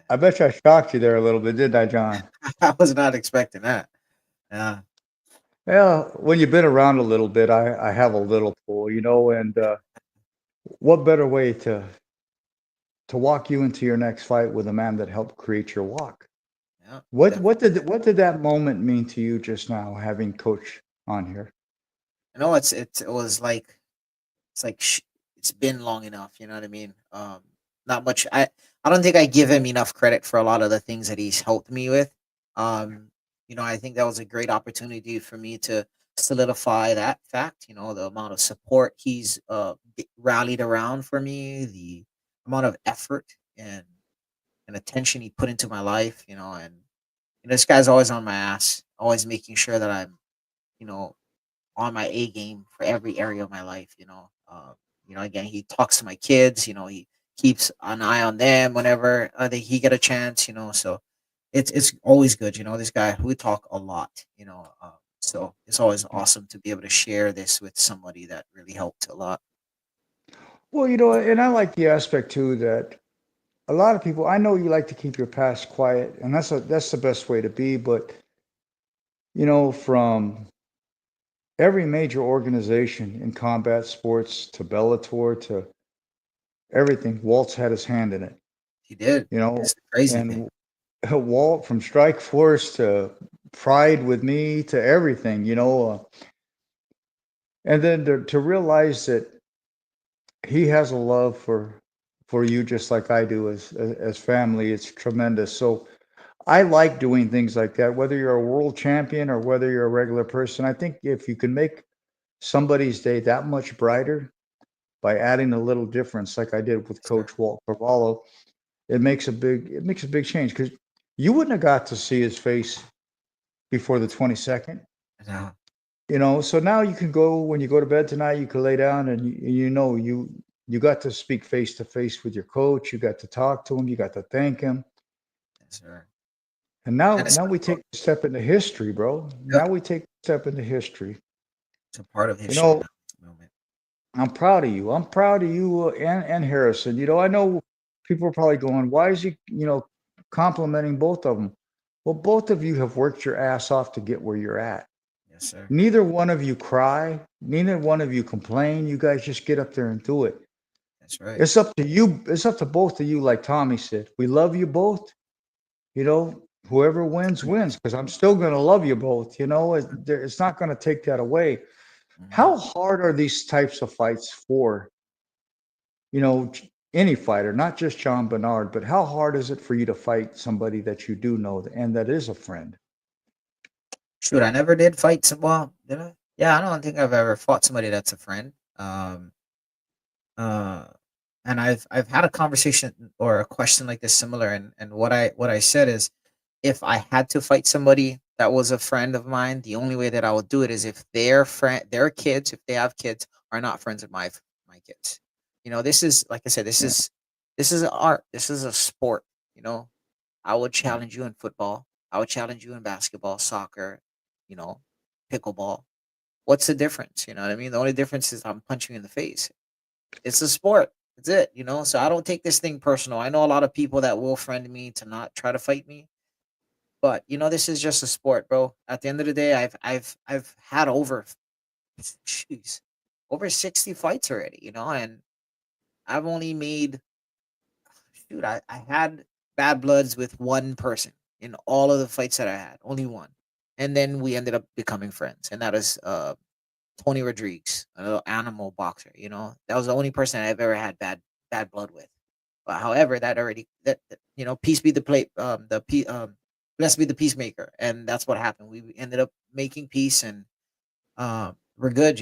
I bet you I shocked you there a little bit, didn't I, John? I was not expecting that. Yeah, Well, when you've been around a little bit, I have a little pull, and what better way to walk you into your next fight with a man that helped create your walk? yeah, What did that moment mean to you just now, having Coach on here? it was like it's like it's been long enough. You know what I mean? Not much. I don't think I give him enough credit for a lot of the things that he's helped me with. Um, I think that was a great opportunity for me to solidify that fact. The amount of support he's rallied around for me, the amount of effort and attention he put into my life. And this guy's always on my ass, always making sure that I'm, you know, on my A game for every area of my life. Again, he talks to my kids. He keeps an eye on them whenever he get a chance. So it's always good. This guy, we talk a lot. So it's always awesome to be able to share this with somebody that really helped a lot. Well, and I like the aspect too that a lot of people. I know you like to keep your past quiet, and that's the best way to be. But from every major organization in combat sports to Bellator to everything, Walt's had his hand in it. He did. You know, It's the crazy thing. and Walt from Strike Force to Pride with me to everything. And then to realize that he has a love for you just like I do as family. It's tremendous. So I like doing things like that, whether you're a world champion or whether you're a regular person. I think if you can make somebody's day that much brighter by adding a little difference, like I did with Yes, sir. Coach Walt Carvalho, it makes a big change because you wouldn't have got to see his face before the 22nd. No, So now you can go when you go to bed tonight, you can lay down and you got to speak face to face with your coach, you got to talk to him, you got to thank him. yes, sir. And now And it's now we take a step into history, bro. yep, Now we take a step into history. it's a part of You history know, now. At the moment. I'm proud of you. I'm proud of you and Harrison. I know people are probably going, why is he, complimenting both of them? Well, both of you have worked your ass off to get where you're at. Yes, sir. Neither one of you cry. Neither one of you complain. You guys just get up there and do it. That's right. It's up to you. It's up to both of you, like Tommy said. We love you both. Whoever wins, wins, because I'm still going to love you both. It's not going to take that away. Mhm. How hard are these types of fights for, you know, any fighter, not just Jon Barnard, but how hard is it for you to fight somebody that you do know and that is a friend? Shoot, I never did fight some. Well, did I? Yeah, I don't think I've ever fought somebody that's a friend. Uh, and I've had a conversation or a question like this similar, and what I said is, if I had to fight somebody that was a friend of mine, the only way that I would do it is if their kids, if they have kids, are not friends with my kids. This is like I said, Yeah. this is an art. This is a sport. You know, I would challenge you in football. I would challenge you in basketball, soccer, you know, pickleball. What's the difference? You know what I mean? The only difference is I'm punching you in the face. It's a sport. That's it. So I don't take this thing personal. I know a lot of people that will friend me to not try to fight me, but this is just a sport, bro. At the end of the day, I've had jeez, over 60 fights already, and I've only made shoot, I had bad bloods with one person in all of the fights that I had, only one. And then we ended up becoming friends, and that is Tony Rodriguez, a little animal boxer. That was the only person I've ever had bad blood with. But however, peace be the plate, blessed be the peacemaker, and that's what happened. We ended up making peace, and we're good,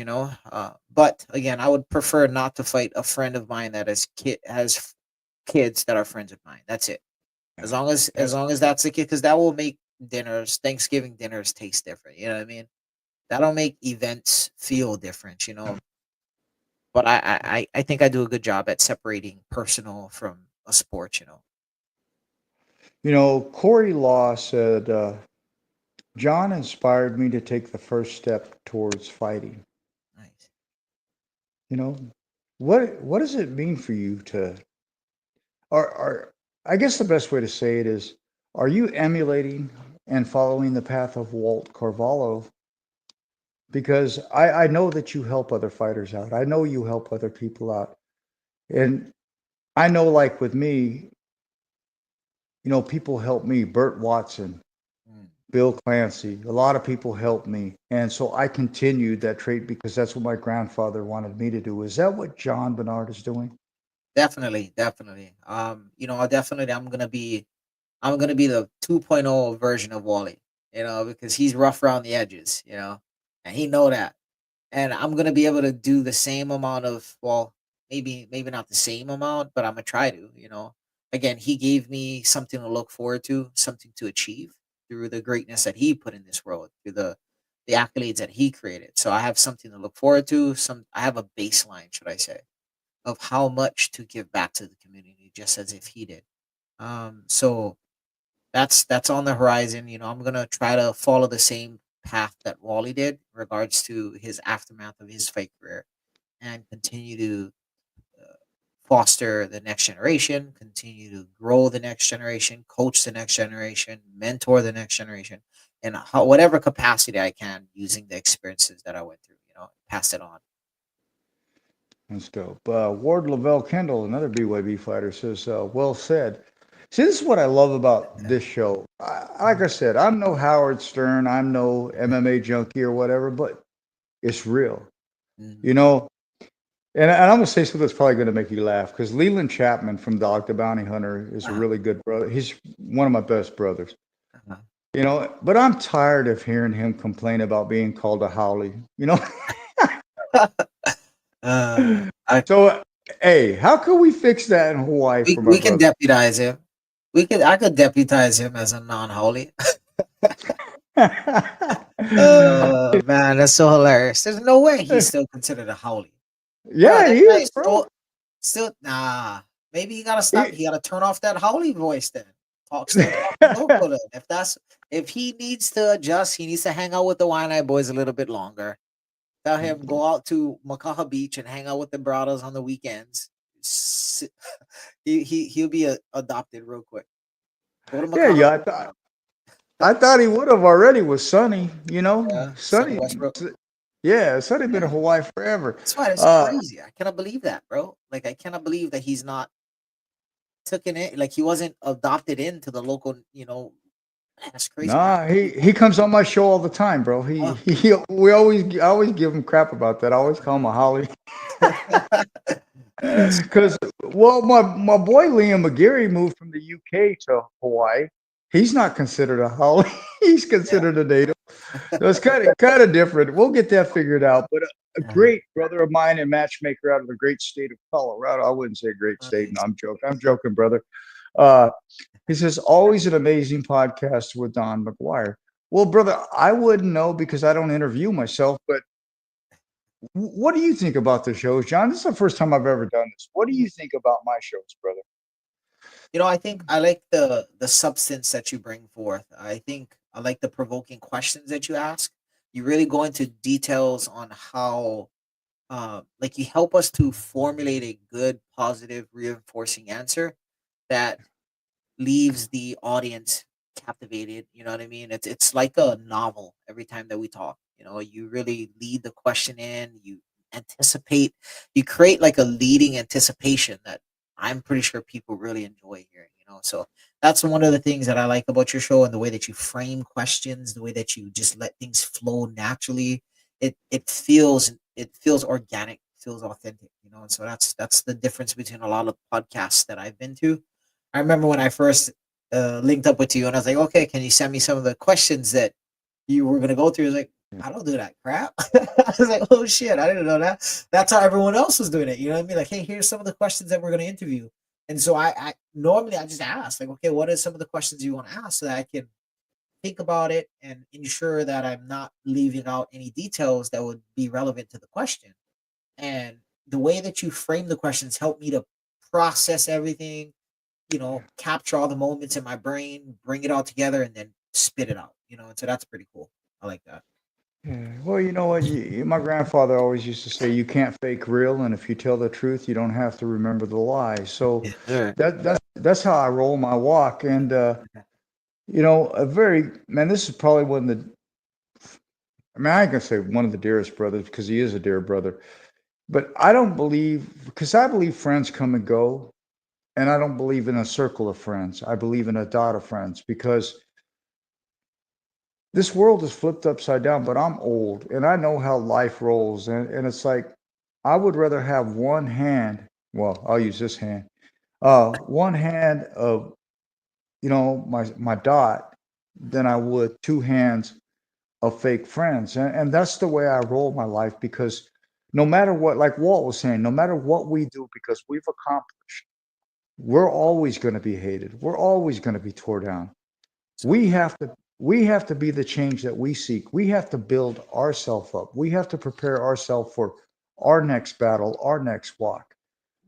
but again, I would prefer not to fight a friend of mine that has kids that are friends of mine. That's it. As Yeah. long as Yeah. as long as that's the kid, because that will make Thanksgiving dinners taste different. You know what I mean? That'll make events feel different. But I think I do a good job at separating personal from a sport. Corey Law said, John inspired me to take the first step towards fighting. Nice. You know, what does it mean for you to, or I guess the best way to say it is, are you emulating and following the path of Walt Carvalho? Because I know that you help other fighters out. I know you help other people out. And I know, like with me, people help me. Burt Watson, Mm. Bill Clancy, a lot of people helped me. And so I continued that trait because that's what my grandfather wanted me to do. Is that what Jon Barnard is doing? Definitely, definitely. I'm gonna be the 2.0 version of Wally. Because he's rough around the edges. And he know that. And I'm gonna be able to do the same amount of, well, maybe not the same amount, but I'm gonna try to. Again, he gave me something to look forward to, something to achieve through the greatness that he put in this world, through the accolades that he created. So I have something to look forward to. I have a baseline, should I say, of how much to give back to the community, just as if he did. So that's on the horizon. I'm gonna try to follow the same path that Wally did in regards to his aftermath of his fight career, and continue to foster the next generation, continue to grow the next generation, coach the next generation, mentor the next generation, in whatever capacity I can, using the experiences that I went through. Pass it on. Let's go. Ward Lavelle Kendall, another BYB fighter, says, well said. See, this is what I love about this show. Like I said, I'm no Howard Stern, I'm no MMA junkie or whatever, but it's real. Mhm. You know, and I'm gonna say something that's probably gonna make you laugh because Leland Chapman from Dog the Bounty Hunter is a Uh-huh. really good brother. He's one of my best brothers. Uh-huh. But I'm tired of hearing him complain about being called a howley. I So, hey, how can we fix that in Hawaii we for my we can brother? deputize him. I could deputize him as a non-holy. Man, that's so hilarious. There's no way he's still considered a holy. Bro, Yeah, that he guy's is, bro. still nah. Maybe you gotta stop. He- He gotta turn off that holy voice then. Talk still local then. If he needs to adjust, he needs to hang out with the Wine Eye Boys a little bit longer. Tell him go out to Makaha Beach and hang out with the brothers on the weekends. S- he'll be adopted real quick. Go to yeah, Makaha yeah. Beach. I thought he would have already with Sonny. Yeah, Sonny Sonny. Westbrook. Yeah, Sonny been in Yeah. Hawaii forever. That's why it's Uh, crazy. I cannot believe that, bro. Like I cannot believe that he's not taken it. Like he wasn't adopted into the local. Man, that's crazy, man. nah, he comes on my show all the time, bro. Huh. I always give him crap about that. I always call him a holly. That's Because, well, my boy Liam McGarry moved from the UK to Hawaii. He's not considered a Holly. He's yeah. considered a native. So it's kind of different. We'll get that figured out. But a great brother of mine and matchmaker out of the great state of Colorado. I wouldn't say great state. No, Nice. I'm joking. I'm joking, brother. Uh, he says, always an amazing podcast with Don Mcguire. Well, brother, I wouldn't know because I don't interview myself, but what do you think about the shows, John? This is the first time I've ever done this. What do you think about my shows, brother? I think I like the substance that you bring forth. I think I like the provoking questions that you ask. You really go into details on how, like, you help us to formulate a good, positive, reinforcing answer that leaves the audience captivated. You know what I mean? It's like a novel every time that we talk. You really lead the question in, you anticipate, you create like a leading anticipation that I'm pretty sure people really enjoy hearing. So that's one of the things that I like about your show, and the way that you frame questions, the way that you just let things flow naturally. It feels organic, feels authentic. And so that's the difference between a lot of podcasts that I've been to. I remember when I first linked up with you, and I was like, okay, can you send me some of the questions that you were going to go through? I was like, I don't do that crap. I was like, oh shit, I didn't know that. That's how everyone else was doing it. You know what I mean? Like, hey, here's some of the questions that we're going to interview. And so I normally I just ask, like, okay, what are some of the questions you want to ask so that I can think about it and ensure that I'm not leaving out any details that would be relevant to the question. And the way that you frame the questions help me to process everything, capture all the moments in my brain, bring it all together, and then spit it out. And so that's pretty cool. I like that. Yeah. Well, you know what? My grandfather always used to say, "You can't fake real, and if you tell the truth, you don't have to remember the lie." So Yeah, sure. that's how I roll my walk. And a very man. This is probably one of the. I mean, I can say one of the dearest brothers because he is a dear brother. But I don't believe because I believe friends come and go, and I don't believe in a circle of friends. I believe in a dot of friends because this world is flipped upside down, but I'm old and I know how life rolls. And it's like, I would rather have one hand. Well, I'll use this hand. One hand of, my dot than I would two hands of fake friends. And that's the way I roll my life because no matter what, like Walt was saying, no matter what we do, because we've accomplished, we're always going to be hated. We're always going to be torn down. We have to be the change that we seek. We have to build ourselves up. We have to prepare ourselves for our next battle, our next walk.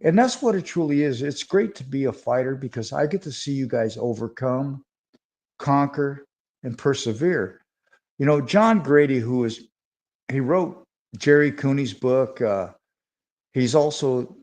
And that's what it truly is. It's great to be a fighter because I get to see you guys overcome, conquer, and persevere. John Grady, he wrote Jerry Cooney's book. He's also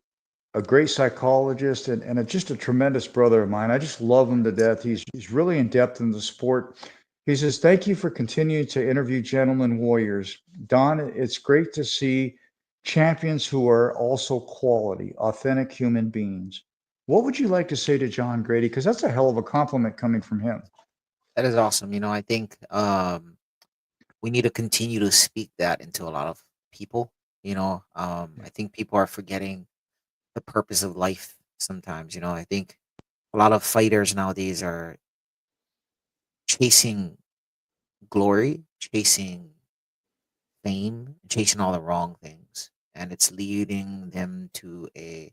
a great psychologist and just a tremendous brother of mine. I just love him to death. He's really in depth in the sport. He says, "Thank you for continuing to interview gentlemen warriors. Don, it's great to see champions who are also quality, authentic human beings." What would you like to say to John Grady? Because that's a hell of a compliment coming from him. That is awesome. I think we need to continue to speak that into a lot of people. I think people are forgetting the purpose of life sometimes. I think a lot of fighters nowadays are chasing glory, chasing fame, chasing all the wrong things. And it's leading them to a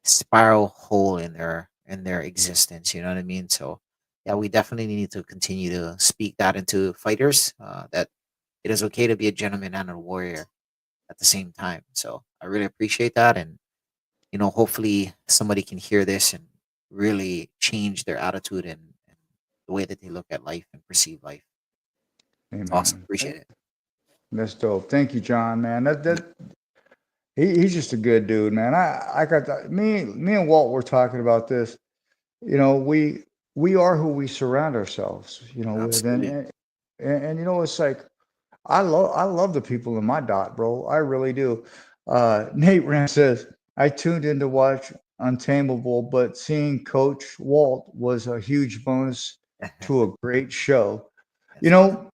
spiral hole in their existence. You know what I mean? So yeah, we definitely need to continue to speak that into fighters, that it is okay to be a gentleman and a warrior at the same time. So I really appreciate that. And hopefully somebody can hear this and really change their attitude and the way that they look at life and perceive life. It's awesome. Amen. Appreciate it. That's dope. Thank you, John, man. He's just a good dude, man. I got that. Me and Walt were talking about this. We are who we surround ourselves, with, Absolutely. and it's like I love the people in my dot, bro. I really do. Nate Ram says I tuned in to watch Untameable, but seeing Coach Walt was a huge bonus to a great show. That's awesome.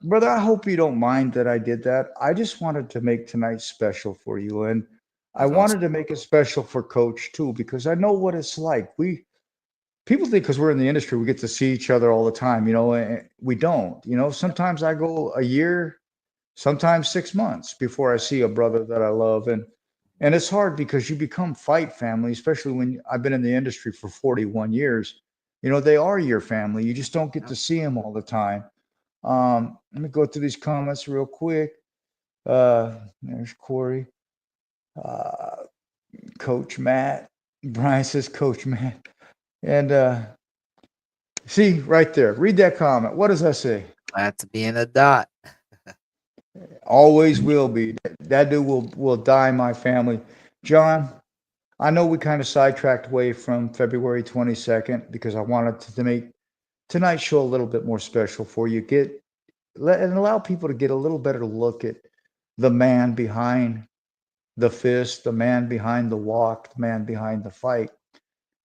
Brother, I hope you don't mind that I did that. I just wanted to make tonight special for you, and I That's awesome. wanted to make it special for Coach too because I know what it's like. People think because we're in the industry, we get to see each other all the time. And we don't. Sometimes I go a year, sometimes 6 months before I see a brother that I love, and it's hard because you become fight family, especially when I've been in the industry for 41 years. They are your family. You just don't get Yep. to see them all the time. Let me go through these comments real quick. There's Corey, uh, Coach Matt. Brian says Coach Matt. And see right there, read that comment. What does that say? Glad to be in the dot. Always will be. That dude will die my family. John, I know we kind of sidetracked away from February 22nd because I wanted to make tonight's show a little bit more special for you. And allow people to get a little better look at the man behind the fist, the man behind the walk, the man behind the fight.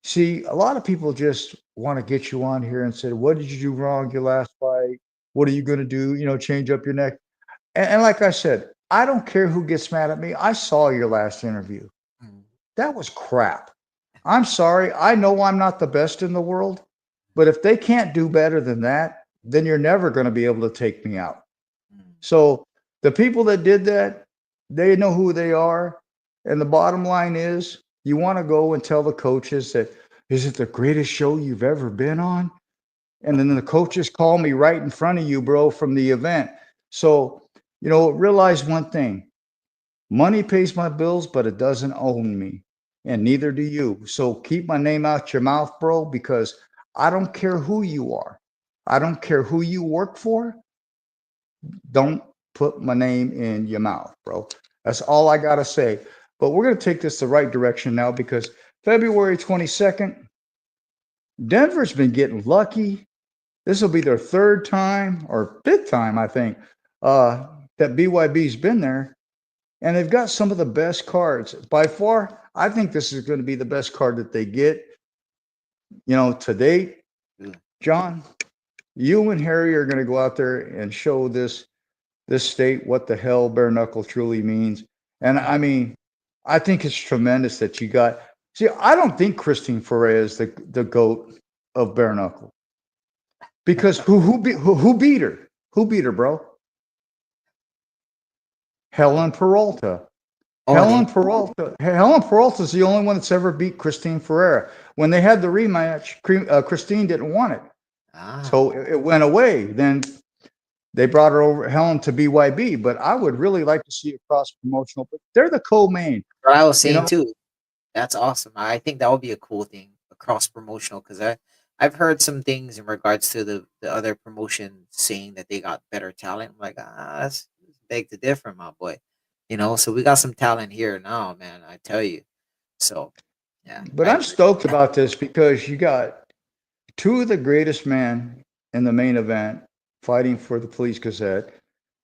See, a lot of people just want to get you on here and say, "What did you do wrong your last fight? What are you going to do? Change up your neck." And like I said, I don't care who gets mad at me. I saw your last interview. Mm. That was crap. I'm sorry. I know I'm not the best in the world, but if they can't do better than that, then you're never going to be able to take me out. Mm. So The people that did that, they know who they are. And the bottom line is, you want to go and tell the coaches that, is it the greatest show you've ever been on? And then the coaches call me right in front of you, bro, from the event. So, realize one thing: money pays my bills, but it doesn't own me, and neither do you. So keep my name out your mouth, bro, because I don't care who you are. I don't care who you work for. Don't put my name in your mouth, bro. That's all I got to say. But we're going to take this the right direction now, because February 22nd, Denver's been getting lucky. This will be their third time or fifth time, I think, that BYB's been there. And they've got some of the best cards. By far, I think this is going to be the best card that they get, to date. John, you and Harry are going to go out there and show this state what the hell bare knuckle truly means. And I mean, I think it's tremendous that you got. See, I don't think Christine Ferrer is the GOAT of bare knuckle, because who beat her? Who beat her, bro? Helen Peralta. Helen Peralta is the only one that's ever beat Christine Ferreira. When they had the rematch, Christine didn't want it, so it went away. Then they brought her over, Helen, to BYB. But I would really like to see a cross promotional. But they're the co-main. What I was saying too. That's awesome. I think that would be a cool thing, a cross promotional, because I've heard some things in regards to the other promotion saying that they got better talent. I'm like, that's beg to differ, my boy. So we got some talent here now, man. I tell you. So, yeah. But I'm stoked about this, because you got two of the greatest men in the main event fighting for the Police Gazette.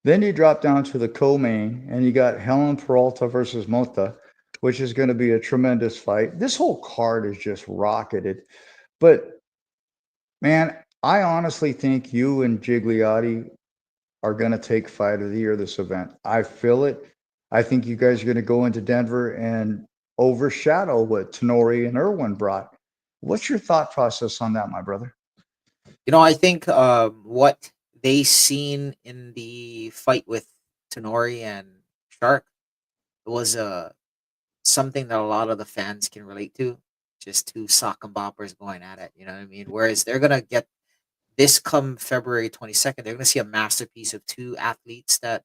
Then you drop down to the co-main, and you got Helen Peralta versus Mota, which is going to be a tremendous fight. This whole card is just rocketed. But, man, I honestly think you and Gigliotti are going to take fight of the year this event. I feel it. I think you guys are going to go into Denver and overshadow what Tenori and Irwin brought. What's your thought process on that, my brother? I think what they seen in the fight with Tenori and Shark was something that a lot of the fans can relate to. Just two sock and boppers going at it. You know what I mean? Whereas they're gonna get this come February 22nd, they're gonna see a masterpiece of two athletes that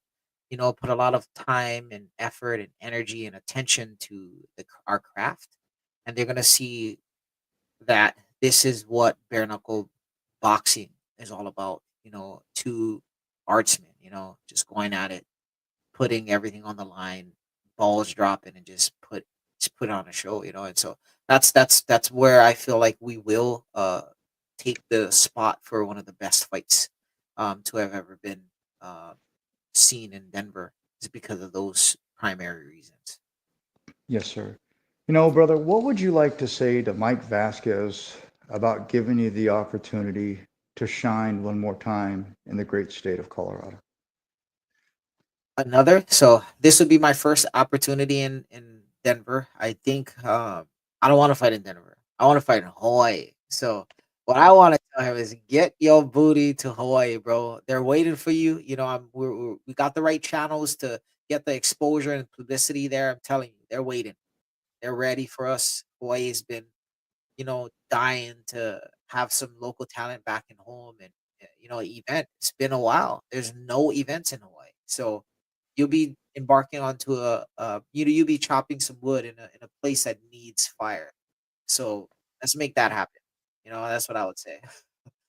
put a lot of time and effort and energy and attention to our craft, and they're gonna see that this is what bare knuckle boxing is all about. Two artsmen, just going at it, putting everything on the line, balls dropping, and just put on a show. And so that's where I feel like we will take the spot for one of the best fights to have ever been seen in Denver, is because of those primary reasons. Yes, sir. Brother, what would you like to say to Mike Vasquez about giving you the opportunity to shine one more time in the great state of Colorado? So this would be my first opportunity in Denver. I think I don't want to fight in Denver. I want to fight in Hawaii. So what I want to tell him is, get your booty to Hawaii, bro. They're waiting for you. We got the right channels to get the exposure and publicity there. I'm telling you, they're waiting. They're ready for us. Hawaii's been, dying to have some local talent back in home, and event. It's been a while. There's no events in Hawaii, so you'll be embarking onto you'll be chopping some wood in a place that needs fire. So let's make that happen. That's what I would say.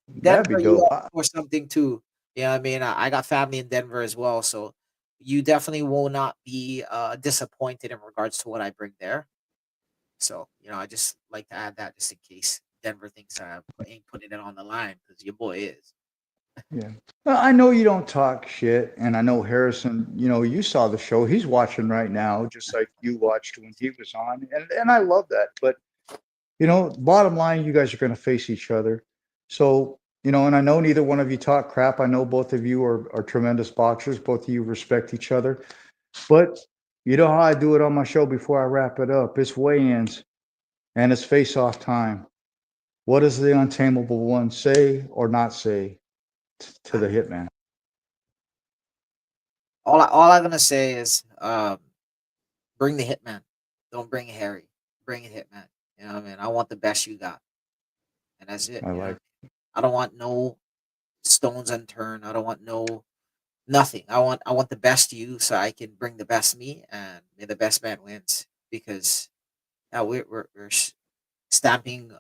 That'd be Denver, you dope. got for something too. I mean, I got family in Denver as well, so you definitely will not be disappointed in regards to what I bring there. So, I just like to add that, just in case Denver thinks I ain't putting it on the line, because your boy is. Yeah. Well, I know you don't talk shit, and I know Harrison, you saw the show. He's watching right now, just like you watched when he was on. And I love that. But, bottom line, you guys are going to face each other. So, and I know neither one of you talk crap. I know both of you are tremendous boxers. Both of you respect each other. But you know how I do it on my show before I wrap it up? It's weigh-ins, and it's face-off time. What does the Untameable one say or not say to the hitman? all I'm gonna say is, bring the hitman. Don't bring Harry. Bring a hitman. You know what I mean? I want the best you got, and that's it. I You know, like. I don't want no stones unturned. I don't want no nothing. I want the best you, so I can bring the best me, and may the best man wins. Because now we're stamping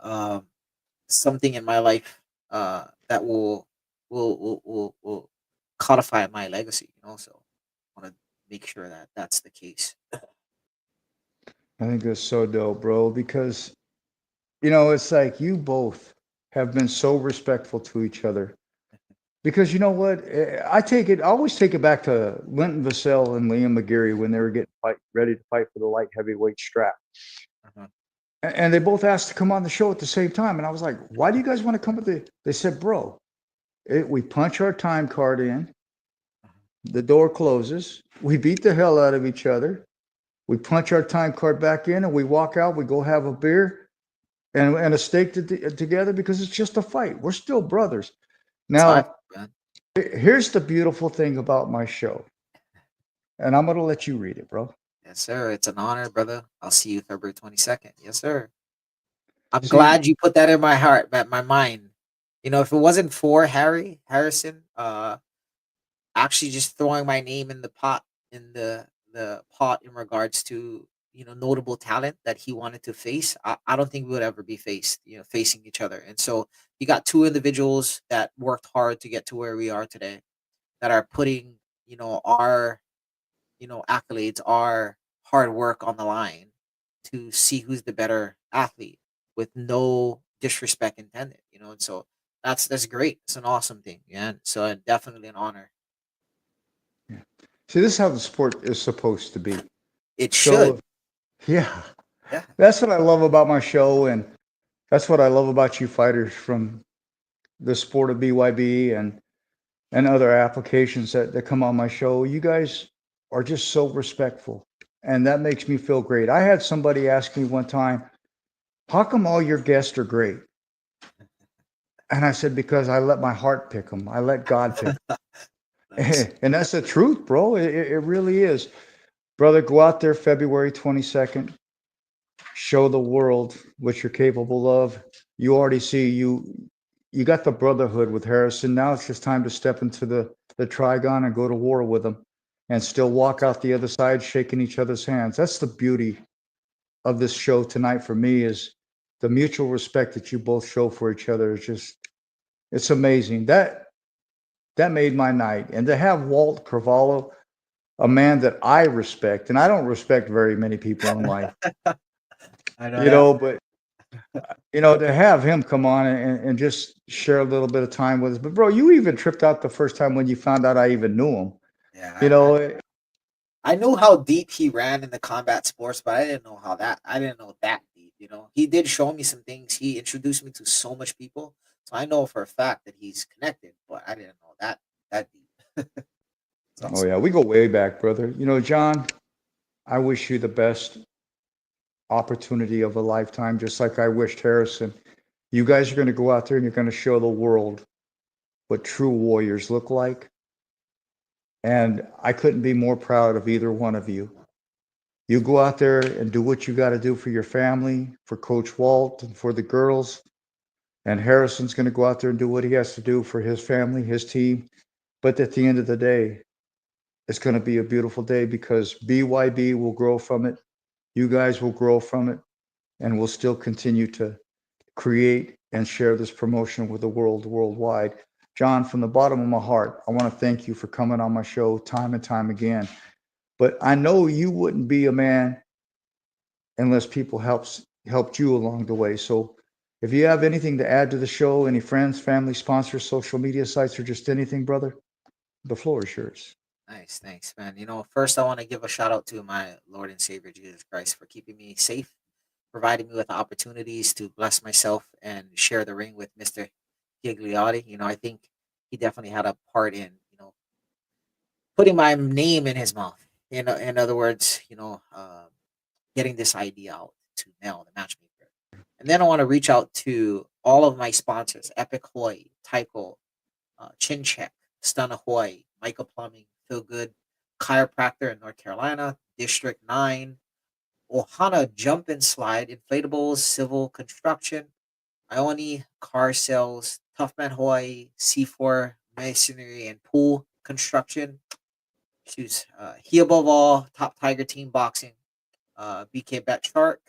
something in my life that will codify my legacy. You know, so I want to make sure that that's the case. I think that's so dope, bro. Because it's like you both have been so respectful to each other. Because you know what, I always take it back to Linton Vassell and Liam McGarry when they were getting ready to fight for the light heavyweight strap. Uh-huh. And they both asked to come on the show at the same time. And I was like, why do you guys want to come with They said, bro, we punch our time card in, the door closes, we beat the hell out of each other, we punch our time card back in, and we walk out, we go have a beer and a steak together because it's just a fight. We're still brothers. That's how I feel, Now, man. here's the beautiful thing about my show, and I'm going to let you read it, bro. Yes, sir. It's an honor, brother. I'll see you February 22nd. Yes, sir. I'm See, glad you put that in my heart, my mind. You know, if it wasn't for Harry Harrison, actually just throwing my name in the pot in the pot in regards to notable talent that he wanted to face, I don't think we would ever be facing each other. And so you got two individuals that worked hard to get to where we are today, that are putting our accolades, our hard work on the line to see who's the better athlete, with no disrespect intended. And so that's great. It's an awesome thing, yeah. So definitely an honor. yeah. See, this is how the sport is supposed to be. It should. So, yeah, Yeah. that's what I love about my show, and that's what I love about you fighters from the sport of BYB and other applications that come on my show. You guys are just so respectful, and that makes me feel great. I had somebody ask me one time, how come all your guests are great? And I said, because I let my heart pick them. I let God pick Nice. them. And that's the truth, bro. It really is. Brother, go out there February 22nd. Show the world what you're capable of. You already see you got the brotherhood with Harrison. Now it's just time to step into the trigon and go to war with them and still walk out the other side shaking each other's hands. That's the beauty of this show tonight for me, is the mutual respect that you both show for each other. Is just, it's amazing. That made my night. And to have Walt Carvalho, a man that I respect, and I don't respect very many people in life, I know that. but to have him come on and just share a little bit of time with us. But bro, you even tripped out the first time when you found out I even knew him. You Yeah, know, I knew how deep he ran in the combat sports, but I didn't know that deep. He did show me some things. He introduced me to so much people, so I know for a fact that he's connected. But I didn't know that deep. It's oh awesome. yeah, we go way back, brother. John, I wish you the best opportunity of a lifetime, just like I wished Harrison. You guys are going to go out there and you're going to show the world what true warriors look like. And I couldn't be more proud of either one of you. You go out there and do what you got to do for your family, for Coach Walt, and for the girls. And Harrison's going to go out there and do what he has to do for his family, his team. But at the end of the day, it's going to be a beautiful day because BYB will grow from it. You guys will grow from it. And we'll still continue to create and share this promotion with the world worldwide. John, from the bottom of my heart, I want to thank you for coming on my show time and time again. But I know you wouldn't be a man unless people helped you along the way. So if you have anything to add to the show, any friends, family, sponsors, social media sites, or just anything, brother, the floor is yours. Nice, thanks, man. First I want to give a shout out to my Lord and Savior Jesus Christ for keeping me safe, providing me with opportunities to bless myself and share the ring with Mr. Gigliotti. I think he definitely had a part in, putting my name in his mouth. In other words, getting this idea out to Mel, the matchmaker. And then I want to reach out to all of my sponsors: Epic Hawaii, Tyco, Chin Check, Stun Hawaii, Michael Plumbing, Feel Good, chiropractor in North Carolina, District 9, Ohana Jump and Slide, Inflatables, Civil Construction, Ione Car Sales, Toughman Hawaii, C4 Masonry and Pool Construction, He Above All, Top Tiger Team Boxing, BK Bet Shark,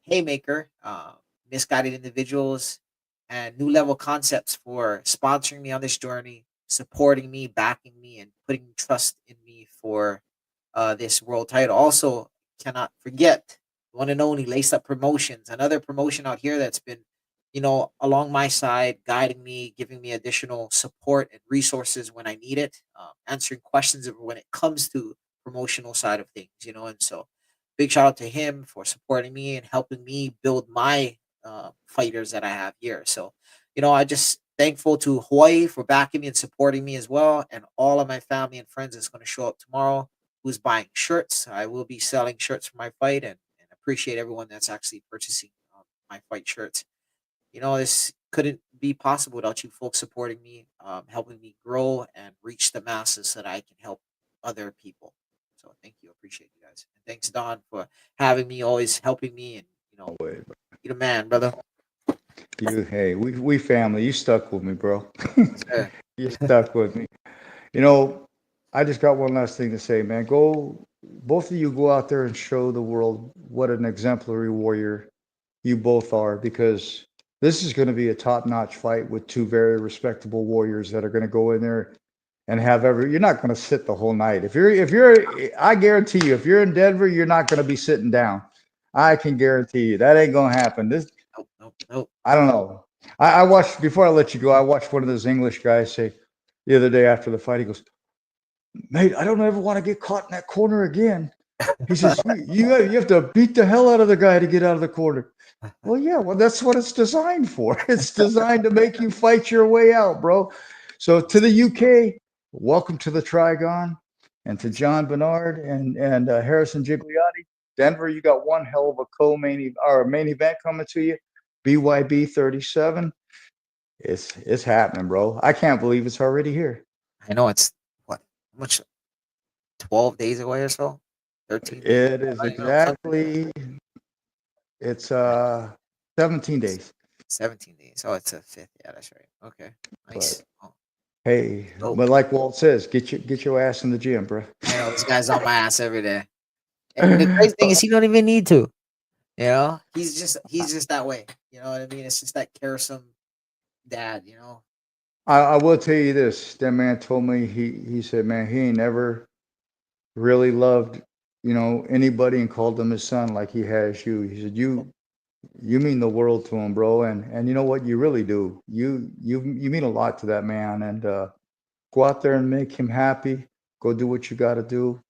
Haymaker, Misguided Individuals, and New Level Concepts for sponsoring me on this journey, supporting me, backing me, and putting trust in me for this world title. Also, cannot forget one and only Lace Up Promotions, another promotion out here that's been, along my side, guiding me, giving me additional support and resources when I need it, answering questions when it comes to promotional side of things, and so big shout out to him for supporting me and helping me build my fighters that I have here. So, I just thankful to Hawaii for backing me and supporting me as well, and all of my family and friends that's going to show up tomorrow who's buying shirts. I will be selling shirts for my fight, and appreciate everyone that's actually purchasing my fight shirts. This couldn't be possible without you folks supporting me, helping me grow and reach the masses so that I can help other people. So thank you. Appreciate you guys. And thanks, Don, for having me, always helping me. And, you're the man, brother. Hey, we family. You stuck with me, bro. Sure. You stuck with me. I just got one last thing to say, man. Both of you go out there and show the world what an exemplary warrior you both are, because this is going to be a top-notch fight with two very respectable warriors that are going to go in there and you're not going to sit the whole night. I guarantee you, if you're in Denver, you're not going to be sitting down. I can guarantee you that ain't going to happen. Nope. I don't know. I watched, before I let you go, I watched one of those English guys say the other day after the fight, he goes, "Mate, I don't ever want to get caught in that corner again." He says, you have to beat the hell out of the guy to get out of the corner. Well, yeah, that's what it's designed for. It's designed to make you fight your way out, bro. So to the UK, welcome to the Trigon, and to Jon Barnard and Harrison Gigliotti. Denver, you got one hell of a main event coming to you. BYB 37. It's happening, bro. I can't believe it's already here. I know it's what much 12 days away or so. 13 days. It is exactly. It's 17 days. 17 days. Oh, it's a fifth. Yeah, that's right. Okay. Nice. Hey, but like Walt says, get your ass in the gym, bro. I know this guy's on my ass every day. And the crazy thing is, he don't even need to. He's just that way. You know what I mean? It's just that caresome dad. I will tell you this. That man told me, he said, man, he ain't never really loved anybody and called them his son like he has you. He said, you mean the world to him, bro, and you know what, you really do. You mean a lot to that man, and go out there and make him happy. Go do what you got to do.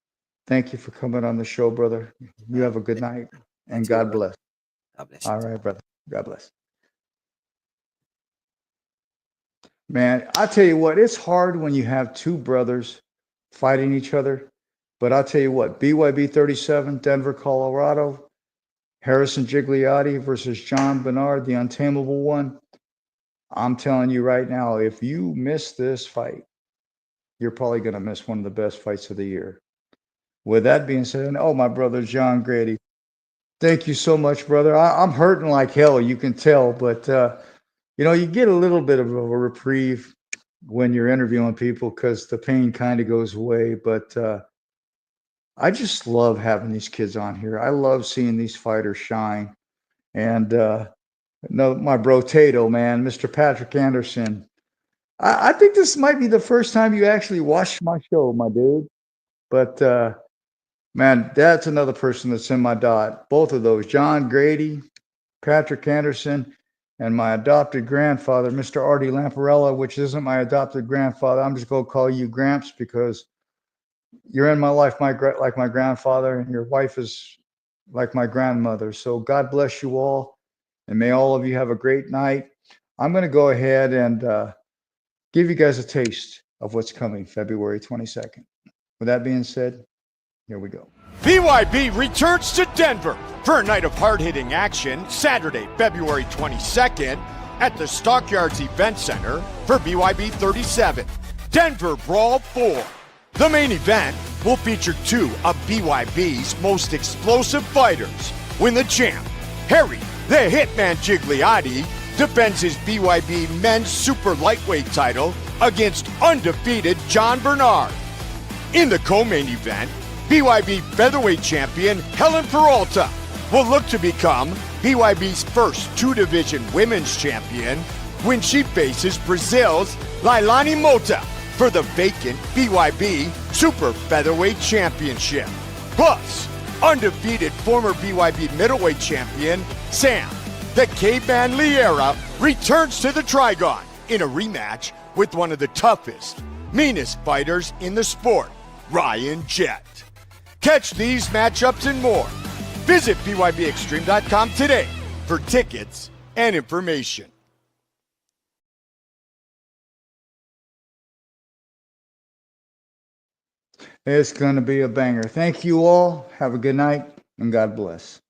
Thank you for coming on the show, brother. You have a good night, and God bless. God bless you. All right, brother. God bless. Man, I tell you what, it's hard when you have two brothers fighting each other. But I'll tell you what, BYB 37, Denver, Colorado, Harrison Gigliotti versus Jon Barnard, the Untameable one. I'm telling you right now, if you miss this fight, you're probably going to miss one of the best fights of the year. With that being said, my brother John Grady, thank you so much, brother. I'm hurting like hell, you can tell, but you get a little bit of a reprieve when you're interviewing people because the pain kind of goes away. But I just love having these kids on here. I love seeing these fighters shine. And my bro Tato, man, Mr. Patrick Anderson. I think this might be the first time you actually watched my show, my dude. But man, that's another person that's in my dot. Both of those, John Grady, Patrick Anderson, and my adopted grandfather, Mr. Artie Lamparella, which isn't my adopted grandfather. I'm just going to call you Gramps because you're in my life like my grandfather, and your wife is like my grandmother. So God bless you all, and may all of you have a great night. I'm going to go ahead and give you guys a taste of what's coming February 22nd. With that being said, here we go. BYB returns to Denver for a night of hard-hitting action Saturday, February 22nd at the Stockyards Event Center for BYB 37, Denver Brawl 4. The main event will feature two of BYB's most explosive fighters. When the champ, Harry the Hitman Gigliotti, defends his BYB men's super lightweight title against undefeated Jon Barnard. In the co-main event, BYB featherweight champion Helen Peralta will look to become BYB's first two-division women's champion when she faces Brazil's Lailani Mota for the vacant BYB Super Featherweight Championship. Plus, undefeated former BYB middleweight champion Sam the Caveman Liera returns to the Trigon in a rematch with one of the toughest, meanest fighters in the sport, Ryan Jett. Catch these matchups and more. Visit BYBExtreme.com today for tickets and information. It's going to be a banger. Thank you all. Have a good night and God bless.